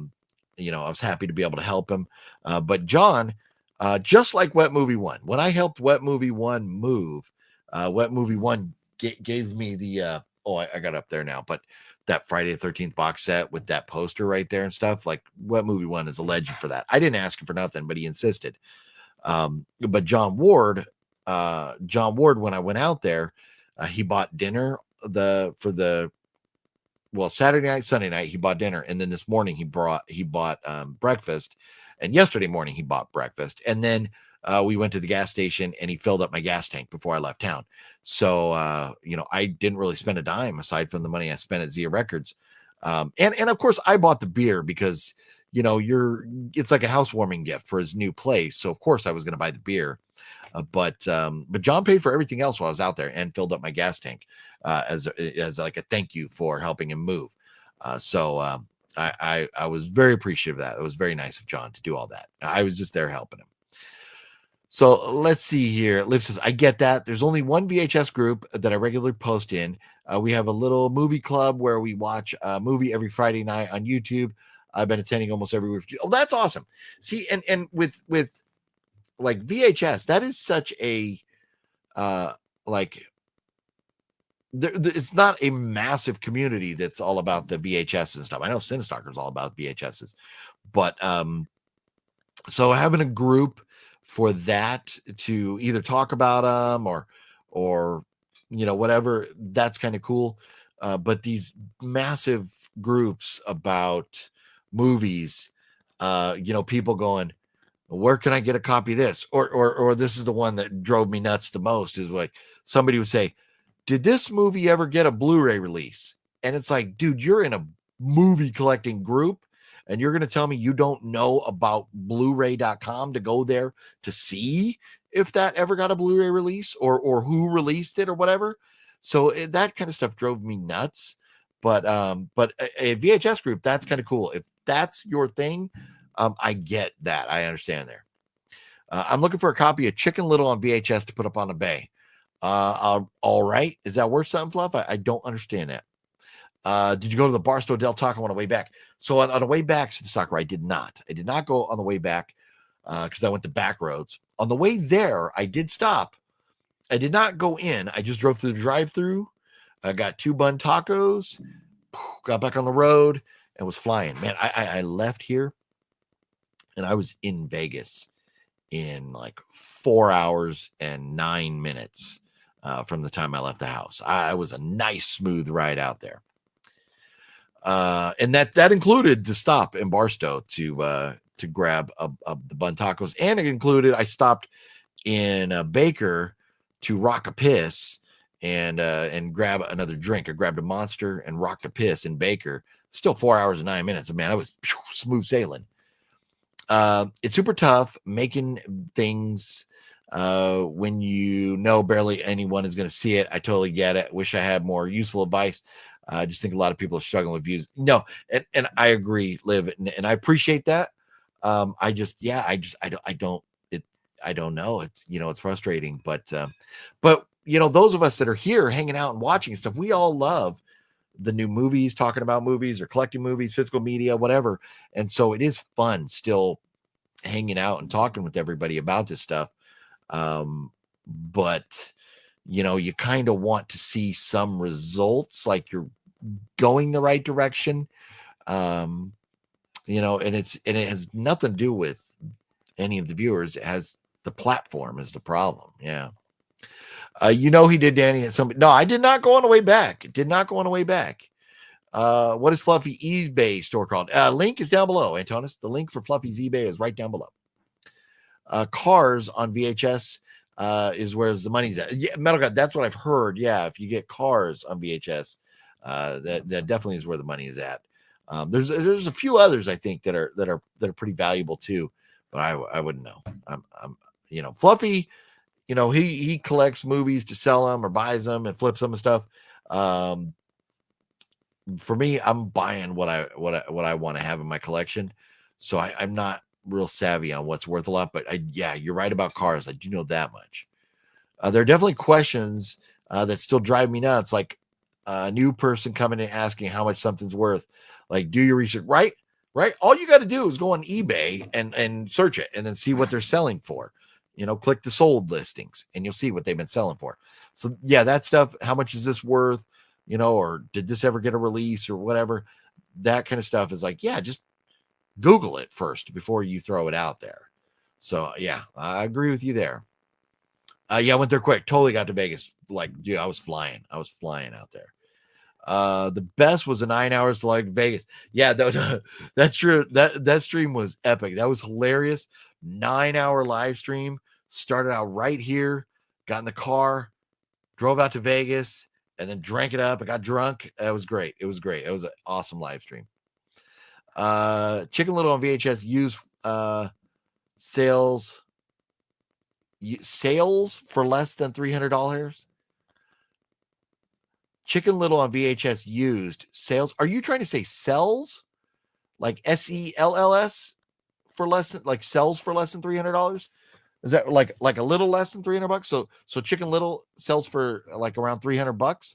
was happy to be able to help him. But John, just like Wet Movie One, when I helped Wet Movie One move, Wet Movie One gave me the, I got up there now, but that Friday the 13th box set with that poster right there and stuff, like Wet Movie One is a legend for that. I didn't ask him for nothing, but he insisted. But John Ward, when I went out there, he bought dinner Saturday night, Sunday night, he bought dinner. And then this morning he bought breakfast. And yesterday morning he bought breakfast. And then we went to the gas station and he filled up my gas tank before I left town. So, I didn't really spend a dime aside from the money I spent at ZIA Records. And of course I bought the beer because, it's like a housewarming gift for his new place. So of course I was going to buy the beer. But John paid for everything else while I was out there and filled up my gas tank as like a thank you for helping him move. So I was very appreciative of that. It was very nice of John to do all that. I was just there helping him. So let's see here. Liv says, I get that. There's only one VHS group that I regularly post in. We have a little movie club where we watch a movie every Friday night on YouTube. I've been attending almost every week. Oh, that's awesome. See, and with like VHS, that is such a it's not a massive community that's all about the VHS and stuff. I know Cinestalker is all about VHSs, but so having a group for that to either talk about them or whatever, that's kind of cool. But these massive groups about movies, people going, where can I get a copy of this? Or this is the one that drove me nuts the most, is like somebody would say, did this movie ever get a Blu-ray release? And it's like, dude, you're in a movie collecting group and you're going to tell me you don't know about Blu-ray.com to go there to see if that ever got a Blu-ray release or who released it or whatever. So that kind of stuff drove me nuts. But a VHS group, that's kind of cool. If that's your thing, I get that. I understand there. I'm looking for a copy of Chicken Little on VHS to put up on a bay. All right. Is that worth something, Fluff? I don't understand that. Did you go to the Barstow Del Taco on the way back? So on the way back to the soccer, I did not. I did not go on the way back because I went the back roads. On the way there, I did stop. I did not go in. I just drove through the drive-through. I got 2 bun tacos, got back on the road, and was flying. Man, I left here, and I was in Vegas in like 4 hours and 9 minutes from the time I left the house. I was a nice, smooth ride out there. And that included to stop in Barstow to grab the bun tacos. And it included, I stopped in Baker to rock a piss and grab another drink. I grabbed a Monster and rocked a piss in Baker. Still 4 hours and 9 minutes. Man, I was smooth sailing. It's super tough making things when barely anyone is going to see it. I totally get it. Wish I had more useful advice. I just think a lot of people are struggling with views. No, and I agree, Liv, and I appreciate that. I don't know. It's it's frustrating, but those of us that are here hanging out and watching and stuff, we all love the new movies, talking about movies or collecting movies, physical media, whatever. And so it is fun still hanging out and talking with everybody about this stuff. But you kind of want to see some results, like you're going the right direction. And it has nothing to do with any of the viewers. It has the platform is the problem. Yeah. He did, Danny, at some. No, I did not go on the way back. Did not go on the way back. What is Fluffy eBay store called? Link is down below, Antonis. The link for Fluffy's eBay is right down below. Cars on VHS is where the money's at. Yeah, Metal God, that's what I've heard. Yeah, if you get Cars on VHS, that definitely is where the money is at. There's a few others I think that are pretty valuable too, but I wouldn't know. I'm Fluffy. He collects movies to sell them or buys them and flips them and stuff. for me, I'm buying what I want to have in my collection. So I'm not real savvy on what's worth a lot, but yeah, you're right about cars. I do know that much. There are definitely questions that still drive me nuts, like a new person coming and asking how much something's worth. Like, do your research, right? Right. All you got to do is go on eBay and search it, and then see what they're selling for. Click the sold listings, and you'll see what they've been selling for. So yeah, that stuff. How much is this worth? Or did this ever get a release or whatever? That kind of stuff is like, yeah, just Google it first before you throw it out there. So yeah, I agree with you there. Yeah, I went there quick. Totally got to Vegas. Like, dude, I was flying. out there. The best was the 9 hours to like Vegas. Yeah, that's true. That stream was epic. That was hilarious. 9 hour live stream. Started out right here, got in the car, drove out to Vegas, and then drank it up. I got drunk. It was great. It was an awesome live stream. Chicken Little on VHS used sales for less than $300. Chicken Little on VHS used sales. Are you trying to say sells? Like SELLS for less than, like, sells for less than $300? Is that like a little less than $300? So Chicken Little sells for like around $300,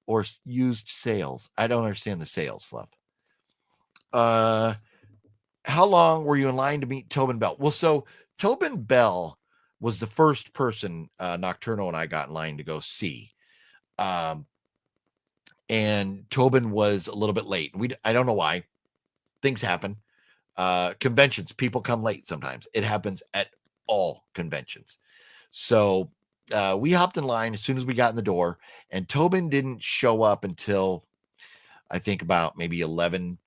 or used sales? I don't understand the sales, Fluff. How long were you in line to meet Tobin Bell? Well, so Tobin Bell was the first person Nocturno and I got in line to go see. And Tobin was a little bit late. I don't know why. Things happen. Conventions, people come late sometimes. It happens at all conventions. So we hopped in line as soon as we got in the door, and Tobin didn't show up until I think about maybe 11:15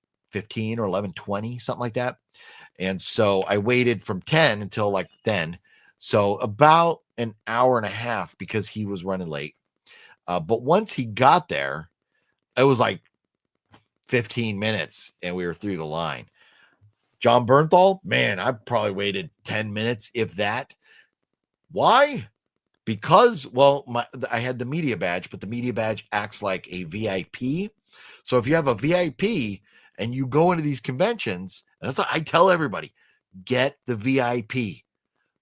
or 11:20, something like that. And so I waited from 10 until like then. So about an hour and a half because he was running late. But once he got there, it was like 15 minutes and we were through the line. John Bernthal, man, I probably waited 10 minutes, if that. Why? Because, well, I had the media badge, but the media badge acts like a VIP. So if you have a VIP and you go into these conventions, and that's what I tell everybody, get the VIP.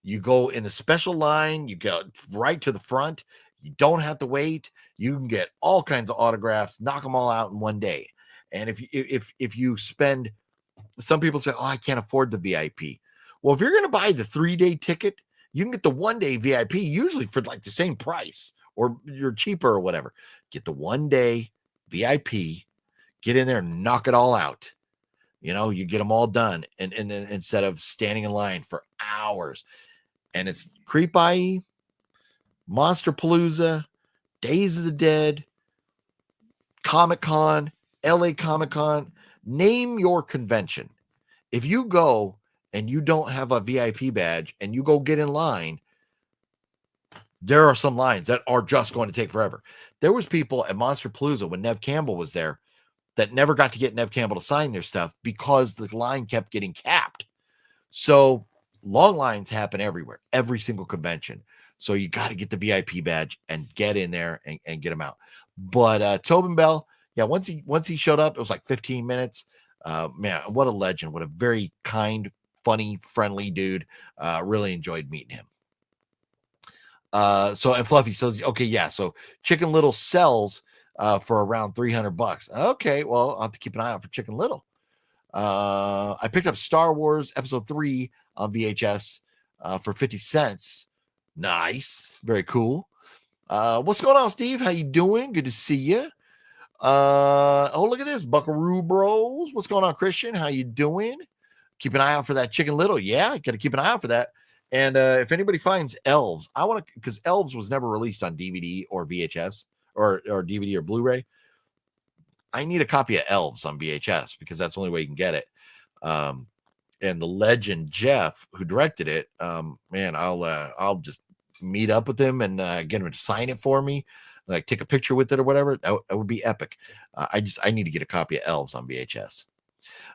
You go in the special line, you go right to the front. You don't have to wait. You can get all kinds of autographs, knock them all out in one day. And if you spend, some people say, oh, I can't afford the VIP. Well, if you're going to buy the 3-day ticket, you can get the 1-day VIP usually for like the same price, or you're cheaper or whatever. Get the 1-day VIP, get in there and knock it all out. You get them all done. And then instead of standing in line for hours. And it's Creep I.E, Monsterpalooza, Days of the Dead, Comic-Con, LA Comic-Con, name your convention. If you go and you don't have a VIP badge and you go get in line, there are some lines that are just going to take forever. There was people at Monsterpalooza when Nev Campbell was there that never got to get Nev Campbell to sign their stuff because the line kept getting capped. So long lines happen everywhere, every single convention. So you got to get the VIP badge and get in there and get them out. But Tobin Bell, yeah, once he showed up, it was like 15 minutes. Man, what a legend. What a very kind, funny, friendly dude. Really enjoyed meeting him. And Fluffy says, okay, yeah, so Chicken Little sells for around $300. Okay, well, I'll have to keep an eye out for Chicken Little. I picked up Star Wars Episode 3 on VHS for 50 cents. Nice. Very cool. What's going on, Steve? How you doing? Good to see you. Oh, look at this. Buckaroo Bros. What's going on, Christian? How you doing? Keep an eye out for that Chicken Little. Yeah, got to keep an eye out for that. And if anybody finds Elves, I want to, because Elves was never released on DVD or VHS or DVD or Blu-ray. I need a copy of Elves on VHS because that's the only way you can get it. And the legend Jeff, who directed it, man, I'll just meet up with him and get him to sign it for me, like take a picture with it or whatever. That would be epic. I need to get a copy of Elves on VHS.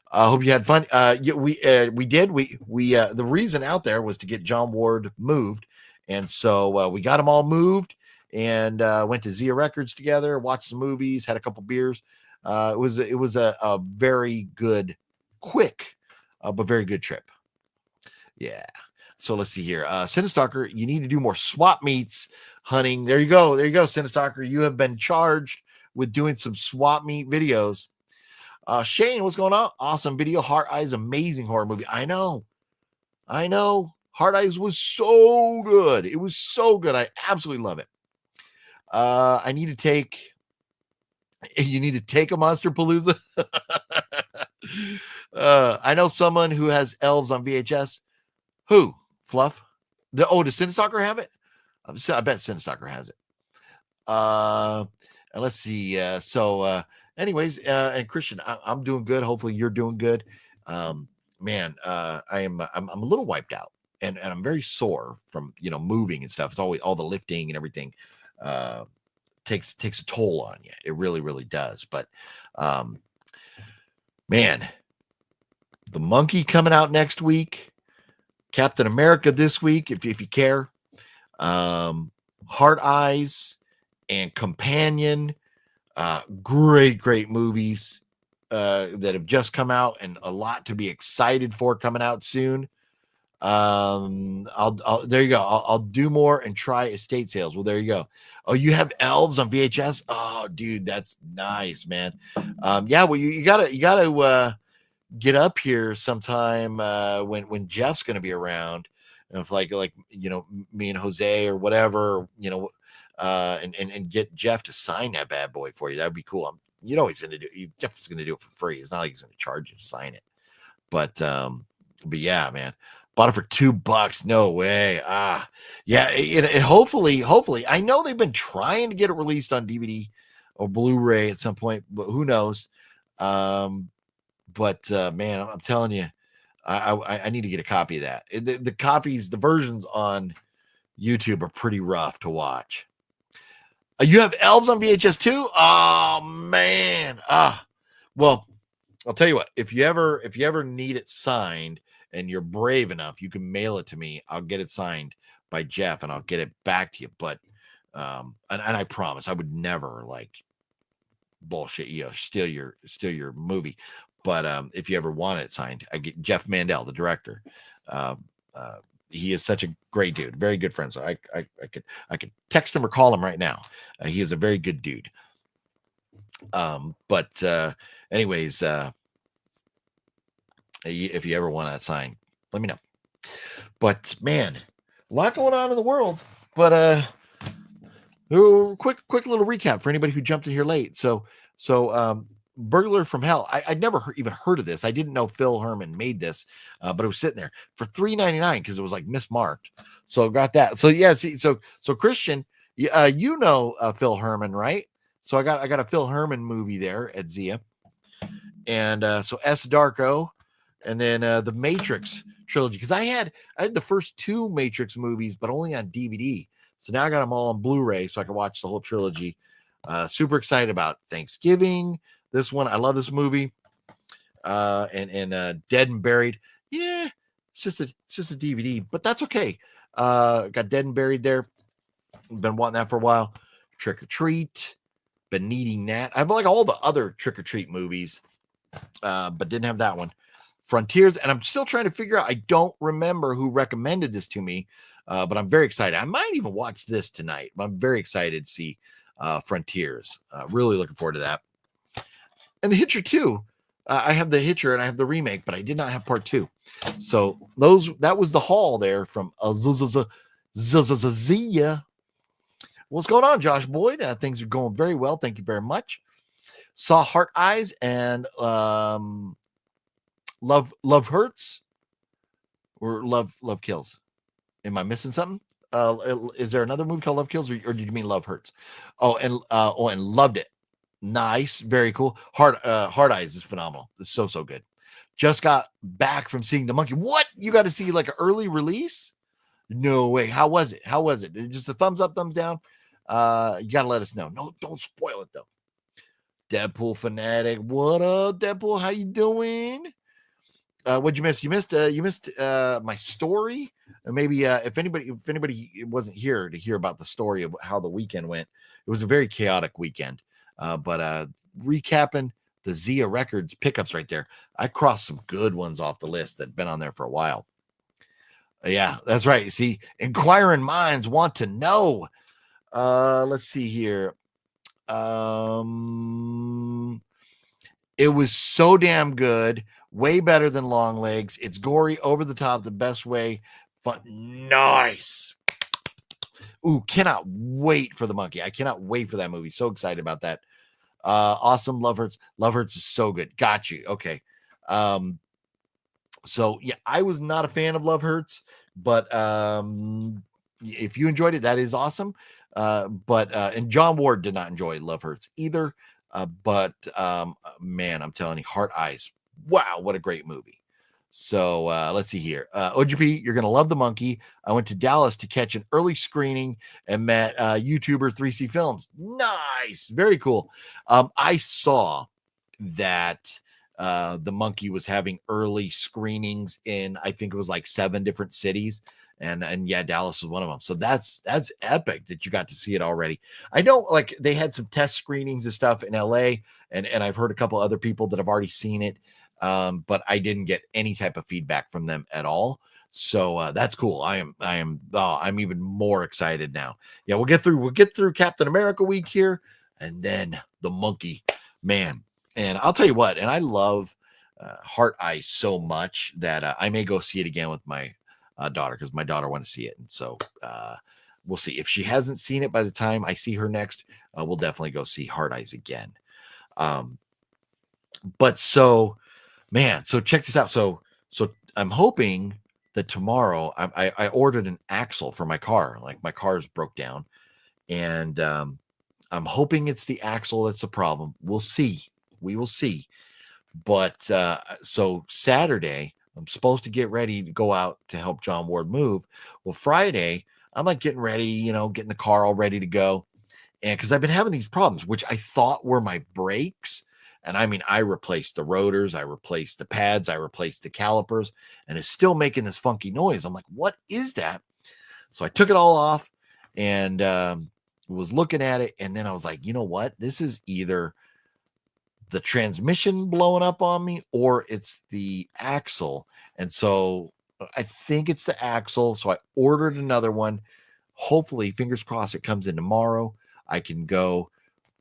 I hope you had fun. Yeah, we did. The reason out there was to get John Ward moved, and so we got him all moved. and went to ZIA Records together, watched some movies, had a couple beers. It was a very good, quick, but very good trip. Yeah. So let's see here. Cinestalker, you need to do more swap meets hunting. There you go. There you go, Cinestalker. You have been charged with doing some swap meet videos. Shane, what's going on? Awesome video. Heart Eyes, amazing horror movie. I know. Heart Eyes was so good. It was so good. I absolutely love it. You need to take a Monster Palooza. I know someone who has elves on VHS. Who? Fluff? Does Cinestalker have it? I bet Cinestalker has it. And let's see. Anyways, and Christian, I'm doing good. Hopefully you're doing good. I'm a little wiped out, and I'm very sore from moving and stuff. It's always all the lifting and everything takes a toll on you. It really, really does. But man, the Monkey coming out next week. Captain America this week, if you care. Heart Eyes and Companion, great movies that have just come out, and a lot to be excited for coming out soon. There you go. I'll do more and try estate sales. Well, there you go. Oh, you have elves on VHS? Oh, dude, that's nice, man. Yeah, well, you gotta get up here sometime when Jeff's gonna be around. And if like me and Jose or whatever, and get Jeff to sign that bad boy for you. That'd be cool. He's gonna do. Jeff's gonna do it for free. It's not like he's gonna charge you to sign it. But yeah, man. Bought it for $2. No way. Yeah. And hopefully, I know they've been trying to get it released on DVD or Blu-ray at some point, but who knows? Man, I'm telling you, I need to get a copy of that. The copies, the versions on YouTube are pretty rough to watch. You have elves on VHS too? Oh man. Well, I'll tell you what. If you ever need it signed and you're brave enough, you can mail it to me. I'll get it signed by Jeff and I'll get it back to you. But and I promise I would never bullshit steal your movie. But if you ever want it signed, I get Jeff Mandel, the director. He is such a great dude, very good friend. So I could text him or call him right now. He is a very good dude. Anyways, if you ever want that sign, let me know. But man, a lot going on in the world. But quick little recap for anybody who jumped in here late. So Burglar from Hell. I'd never even heard of this. I didn't know Phil Herman made this, but it was sitting there for $3.99 because it was mismarked. So I got that. So yeah, so Christian, Phil Herman, right? So I got a Phil Herman movie there at ZIA, and so S Darko, and then the Matrix trilogy, because I had the first two Matrix movies, but only on DVD. So now I got them all on Blu-ray, so I can watch the whole trilogy. Super excited about Thanksgiving. This one, I love this movie. And Dead and Buried. Yeah, it's just a DVD, but that's okay. Got Dead and Buried there. Been wanting that for a while. Trick or Treat. Been needing that. I have all the other Trick or Treat movies, but didn't have that one. Frontiers, and I'm still trying to figure out. I don't remember who recommended this to me, but I'm very excited. I might even watch this tonight. But I'm very excited to see Frontiers. Really looking forward to that. And The Hitcher 2. I have The Hitcher and I have the remake, but I did not have part 2. So that was the haul there from ZIA. What's going on, Josh Boyd? Things are going very well. Thank you very much. Saw Heart Eyes and Love Hurts or Love Kills. Am I missing something? Is there another movie called Love Kills, or did you mean Love Hurts? And loved it. Nice, very cool. Heart Eyes is phenomenal. It's so good. Just got back from seeing The Monkey. What? You got to see an early release? No way. How was it? Just a thumbs up, thumbs down? You got to let us know. No, don't spoil it though. Deadpool fanatic. What up, Deadpool? How you doing? What'd you miss? You missed my story. Maybe if anybody wasn't here to hear about the story of how the weekend went, it was a very chaotic weekend. But recapping the ZIA Records pickups right there, I crossed some good ones off the list that'd been on there for a while. Yeah, that's right. See, inquiring minds want to know. Let's see here. It was so damn good, way better than Long Legs. It's gory, over the top, the best way. Fun, nice. Ooh, cannot wait for the monkey. I cannot wait for that movie. So excited about that. Awesome. Love Hurts. Love Hurts is so good. Got you. Okay. So yeah, I was not a fan of Love Hurts, but if you enjoyed it, that is awesome. And John Ward did not enjoy Love Hurts either. Man, I'm telling you, Heart Eyes. Wow, what a great movie. So let's see here. OGP, you're gonna love the monkey. I went to Dallas to catch an early screening and met YouTuber 3C Films. Nice, very cool. I saw that the monkey was having early screenings in, I think it was like 7 different cities, and yeah, Dallas was one of them. So that's epic that you got to see it already. I know, like, they had some test screenings and stuff in LA, and I've heard a couple other people that have already seen it, but I didn't get any type of feedback from them at all. So that's cool. I'm even more excited now. Yeah, we'll get through Captain America week here, and then the monkey, man. And I'll tell you what, and I love Heart Eyes so much that I may go see it again with my daughter, because my daughter want to see it. And so we'll see. If she hasn't seen it by the time I see her next, we'll definitely go see Heart Eyes again. But so, man, so check this out. So I'm hoping that tomorrow I ordered an axle for my car. Like, my car's broke down, and I'm hoping it's the axle that's the problem. We'll see. We will see. But so Saturday, I'm supposed to get ready to go out to help John Ward move. Well, Friday, I'm like getting ready, getting the car all ready to go. And because I've been having these problems, which I thought were my brakes. And I mean, I replaced the rotors, I replaced the pads, I replaced the calipers, and it's still making this funky noise. I'm like, what is that? So I took it all off and was looking at it. And then I was like, you know what? This is either the transmission blowing up on me, or it's the axle. And so I think it's the axle. So I ordered another one. Hopefully, fingers crossed, it comes in tomorrow. I can go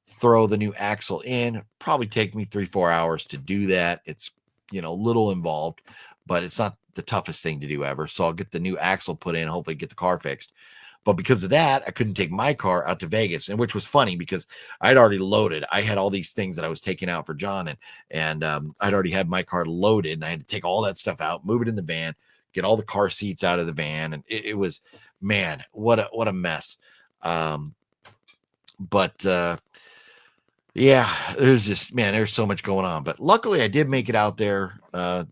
throw the new axle in. Probably take me 3-4 hours to do that. It's, a little involved, but it's not the toughest thing to do ever. So I'll get the new axle put in, hopefully get the car fixed. But because of that, I couldn't take my car out to Vegas, and which was funny because I'd already loaded. I had all these things that I was taking out for John, and I'd already had my car loaded, and I had to take all that stuff out, move it in the van, get all the car seats out of the van, and it was, man, what a mess. Yeah, there's so much going on. But luckily, I did make it out there, to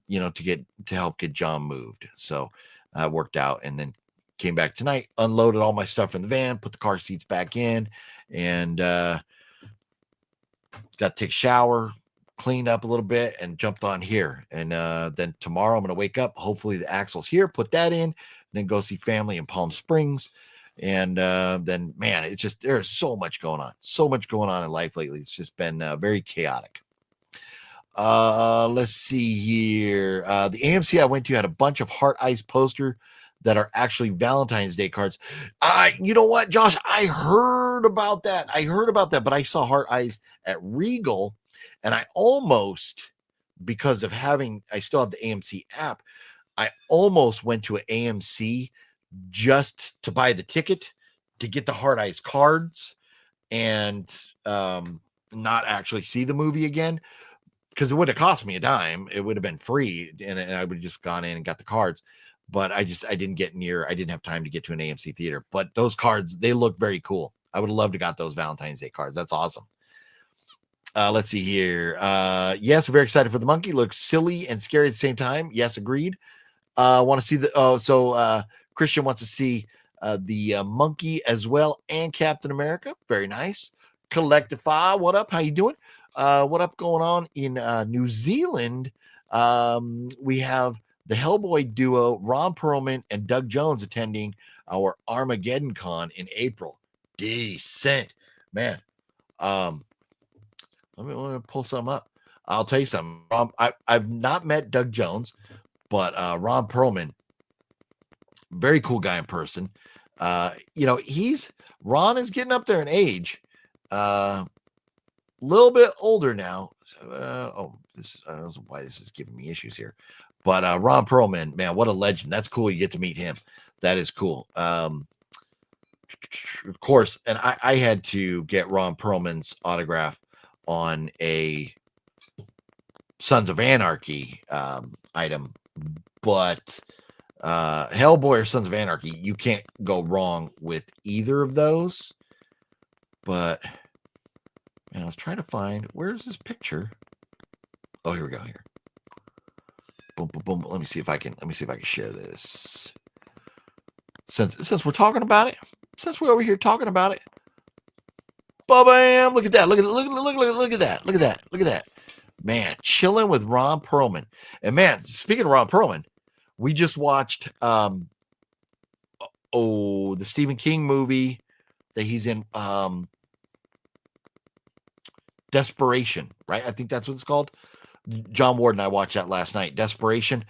help get John moved. So it worked out, and then came back tonight, unloaded all my stuff in the van, put the car seats back in, and got to take a shower, cleaned up a little bit, and jumped on here. And then tomorrow I'm going to wake up. Hopefully the axle's here, put that in, and then go see family in Palm Springs. And then, man, it's just, there's so much going on in life lately. It's just been very chaotic. Let's see here. The AMC I went to had a bunch of Heart Eyes poster that are actually Valentine's Day cards. You know what, Josh? I heard about that, but I saw Heart Eyes at Regal, and I almost, because of I still have the AMC app, I almost went to an AMC just to buy the ticket to get the Heart Eyes cards and not actually see the movie again, because it would have cost me a dime. It would have been free, and I would have just gone in and got the cards. But I didn't have time to get to an AMC theater. But those cards, they look very cool. I would have loved to got those Valentine's Day cards. That's awesome. Let's see here. Yes, very excited for the monkey. Looks silly and scary at the same time. Yes, agreed. Want to see Christian wants to see the monkey as well, and Captain America. Very nice. Collectify, what up? How you doing? What up going on in New Zealand? We have the Hellboy duo, Ron Perlman and Doug Jones, attending our Armageddon Con in April. Decent, man. Let me pull some up. I'll tell you something. I've not met Doug Jones, but Ron Perlman, very cool guy in person. Ron is getting up there in age, little bit older now. I don't know why this is giving me issues here, but Ron Perlman, man, what a legend. That's cool. You get to meet him. That is cool. Of course, and I had to get Ron Perlman's autograph on a Sons of Anarchy item, but Hellboy or Sons of Anarchy, you can't go wrong with either of those. But man, I was trying to find, where's this picture? Oh, here we go. Here, boom, boom, boom. Let me see if I can share this. Since we're talking about it, since we're over here talking about it, bam! Look at that! Look at that! Look at that! Man, chilling with Ron Perlman. And man, speaking of Ron Perlman, we just watched the Stephen King movie that he's in, Desperation, right? I think that's what it's called. John Ward and I watched that last night. Desperation,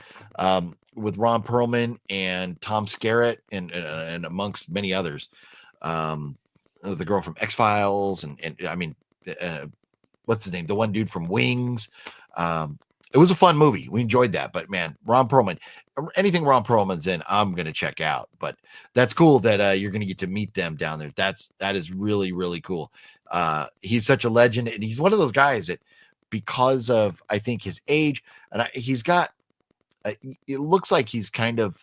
with Ron Perlman and Tom Skerritt and amongst many others. The girl from X-Files and I mean, what's his name? The one dude from Wings. It was a fun movie. We enjoyed that. But man, Ron Perlman, anything Ron Perlman's in, I'm going to check out. But that's cool that you're going to get to meet them down there. That is really, really cool. He's such a legend, and he's one of those guys that, because of, I think, his age, and he's got, it looks like he's kind of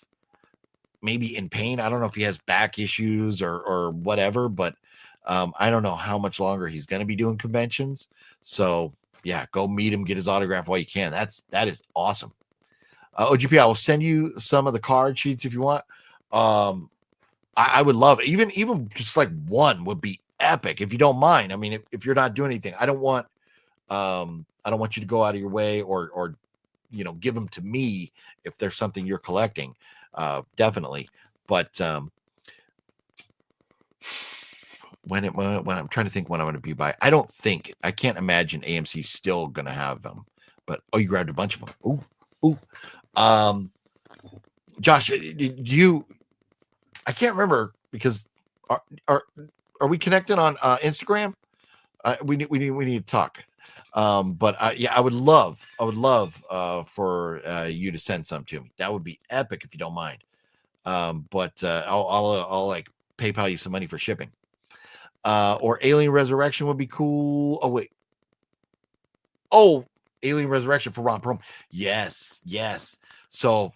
maybe in pain. I don't know if he has back issues or whatever, but I don't know how much longer he's going to be doing conventions. So yeah, go meet him, get his autograph while you can. That is awesome. OGP, I will send you some of the card sheets if you want. I would love it. Even just like one would be epic if you don't mind. I mean, if you're not doing anything, I don't want you to go out of your way or give them to me if there's something you're collecting. Definitely. But when I'm trying to think when I'm going to be by, I can't imagine AMC's still going to have them. But you grabbed a bunch of them. Ooh. Josh, I can't remember, because are we connected on Instagram? We need to talk. But yeah, I would love for you to send some to me. That would be epic if you don't mind. But I'll like PayPal you some money for shipping. Or Alien Resurrection would be cool. Oh wait. Oh, Alien Resurrection for Ron Perlman. Yes. So,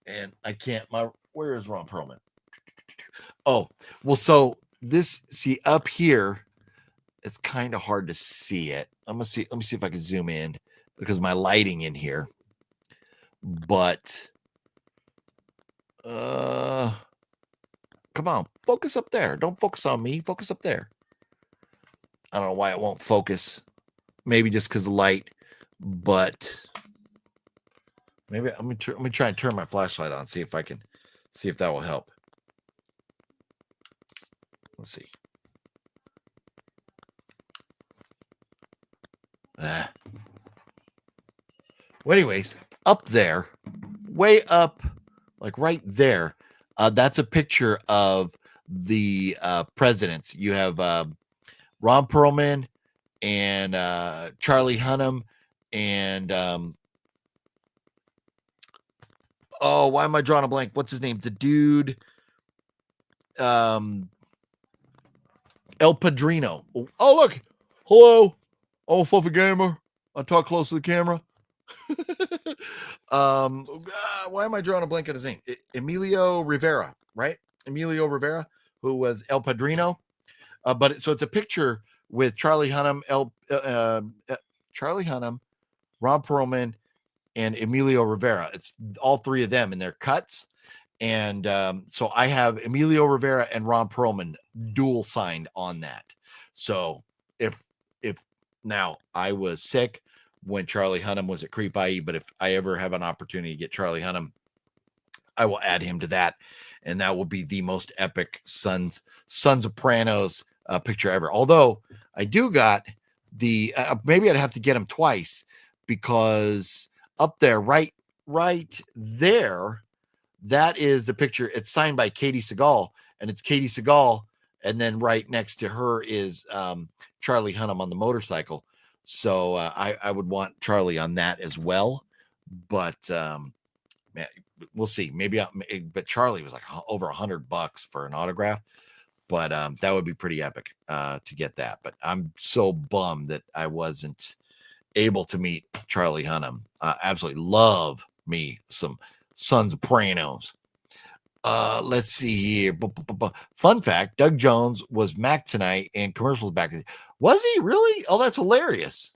and I can't. Where is Ron Perlman? Oh, well. So see up here, it's kind of hard to see it. Let me see if I can zoom in because my lighting in here. But come on, focus up there. Don't focus on me. Focus up there. I don't know why it won't focus. Maybe just because of light, but maybe let me try and turn my flashlight on. See if that will help. Let's see. Well, anyways, up there, way up, like right there, that's a picture of the presidents. You have Ron Perlman and Charlie Hunnam and why am I drawing a blank? What's his name? The dude, El Padrino. Oh, look. Hello. I'm a fluffy gamer. I talk close to the camera. Why am I drawing a blank on his name? Emilio Rivera, right? Emilio Rivera, who was El Padrino. So it's a picture with Charlie Hunnam, Ron Perlman, and Emilio Rivera. It's all three of them in their cuts. And so I have Emilio Rivera and Ron Perlman dual signed on that. So if now I was sick, when Charlie Hunnam was at Creep I.E. But if I ever have an opportunity to get Charlie Hunnam, I will add him to that, and that will be the most epic Sons Sopranos picture ever. Although I do got the maybe I'd have to get him twice, because up there, right there, that is the picture. It's signed by Katie Seagal, and it's Katie Seagal, and then right next to her is Charlie Hunnam on the motorcycle. So I would want Charlie on that as well, but man, we'll see. Maybe, but Charlie was like over $100 for an autograph, but that would be pretty epic to get that. But I'm so bummed that I wasn't able to meet Charlie Hunnam. Absolutely love me some Sopranos. Let's see here. Fun fact: Doug Jones was Mac tonight, and commercials back. Was he really? Oh, that's hilarious.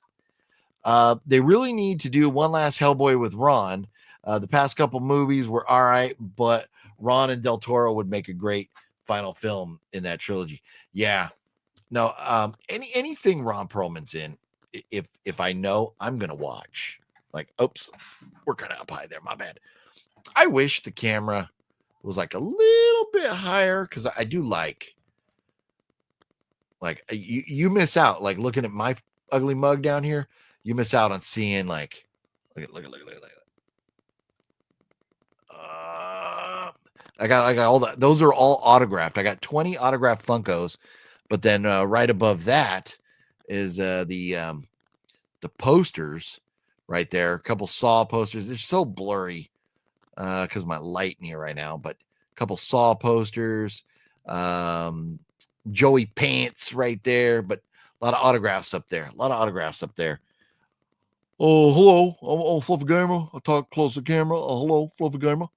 They really need to do one last Hellboy with Ron. The past couple movies were all right, but Ron and Del Toro would make a great final film in that trilogy. Yeah. No, anything Ron Perlman's in, if I know, I'm gonna watch. Like, oops, we're kind of up high there. My bad. I wish the camera was like a little bit higher, because I do like you miss out, like looking at my ugly mug down here. You miss out on seeing like look at I got all that. Those are all autographed. I got 20 autographed Funkos, but then right above that is the posters right there. A couple Saw posters. They're so blurry because my light in here right now, but a couple Saw posters, Joey Pants right there, but a lot of autographs up there. Oh, hello. I'm Fluffy Gamer. I talk close to camera. Hello, Fluffy Gamer.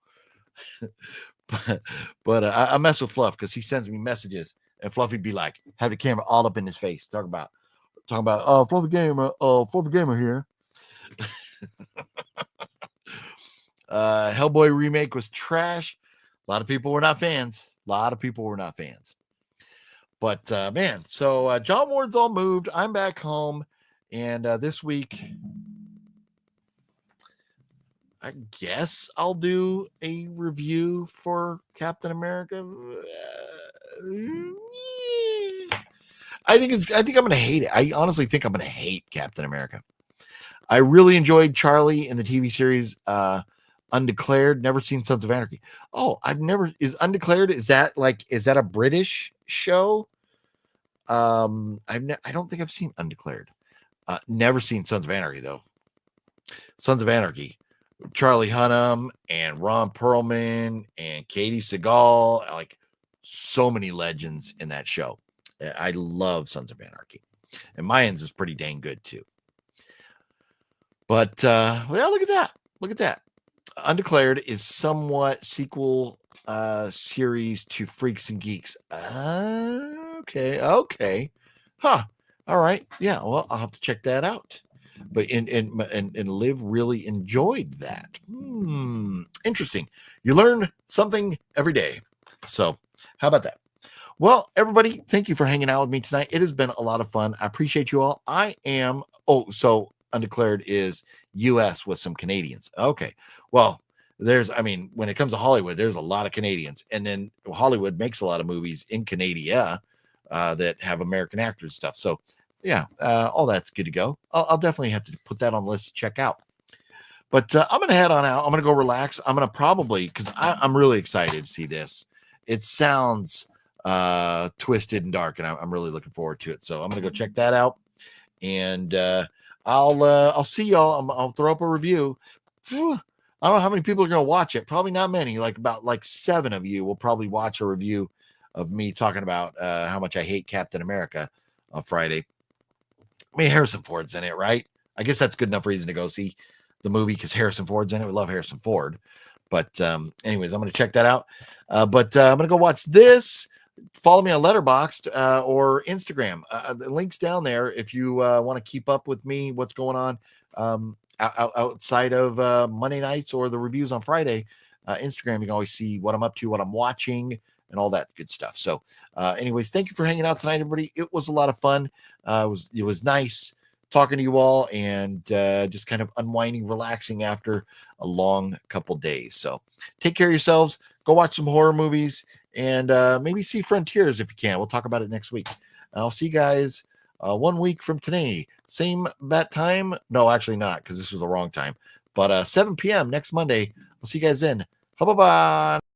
but I mess with Fluff because he sends me messages, and Fluffy be like, have the camera all up in his face. Talking about Fluffy Gamer here. Hellboy remake was trash. A lot of people were not fans. But man, so John Ward's all moved. I'm back home, and this week, I guess I'll do a review for Captain America. I think I'm going to hate it. I honestly think I'm going to hate Captain America. I really enjoyed Charlie in the TV series Undeclared. Never seen Sons of Anarchy. Oh, is Undeclared, is that a British show? I don't think I've seen Undeclared. Never seen Sons of Anarchy though. Sons of Anarchy, Charlie Hunnam and Ron Perlman and Katie Seagal, like so many legends in that show. I love Sons of Anarchy, and Mayans is pretty dang good too. But well, look at that. Undeclared is somewhat sequel series to Freaks and Geeks. Okay. Huh. All right. Yeah, well, I'll have to check that out. But and Liv really enjoyed that. Interesting. You learn something every day. So how about that? Well, everybody, thank you for hanging out with me tonight. It has been a lot of fun. I appreciate you all. So Undeclared is US with some Canadians. Okay. Well, when it comes to Hollywood, there's a lot of Canadians. And then Hollywood makes a lot of movies in Canada that have American actors and stuff. So yeah, all that's good to go. I'll definitely have to put that on the list to check out. But I'm going to head on out. I'm going to go relax. I'm going to probably, because I'm really excited to see this. It sounds twisted and dark, and I'm really looking forward to it. So I'm going to go check that out. And I'll see y'all. I'll throw up a review. I don't know how many people are going to watch it. Probably not many. About 7 of you will probably watch a review of me talking about how much I hate Captain America on Friday. I mean, Harrison Ford's in it, right? I guess that's good enough reason to go see the movie because Harrison Ford's in it. We love Harrison Ford. But anyways, I'm going to check that out. But I'm going to go watch this. Follow me on Letterboxd or Instagram. The link's down there if you want to keep up with me, what's going on outside of Monday nights or the reviews on Friday. Instagram, you can always see what I'm up to, what I'm watching, and all that good stuff. So anyways, thank you for hanging out tonight, everybody. It was a lot of fun. It was nice talking to you all and just kind of unwinding, relaxing after a long couple days. So take care of yourselves. Go watch some horror movies and maybe see Frontiers if you can. We'll talk about it next week. And I'll see you guys 1 week from today. Same bat time. No, actually not, because this was the wrong time. But 7 p.m. next Monday. We'll see you guys then. Bye-bye.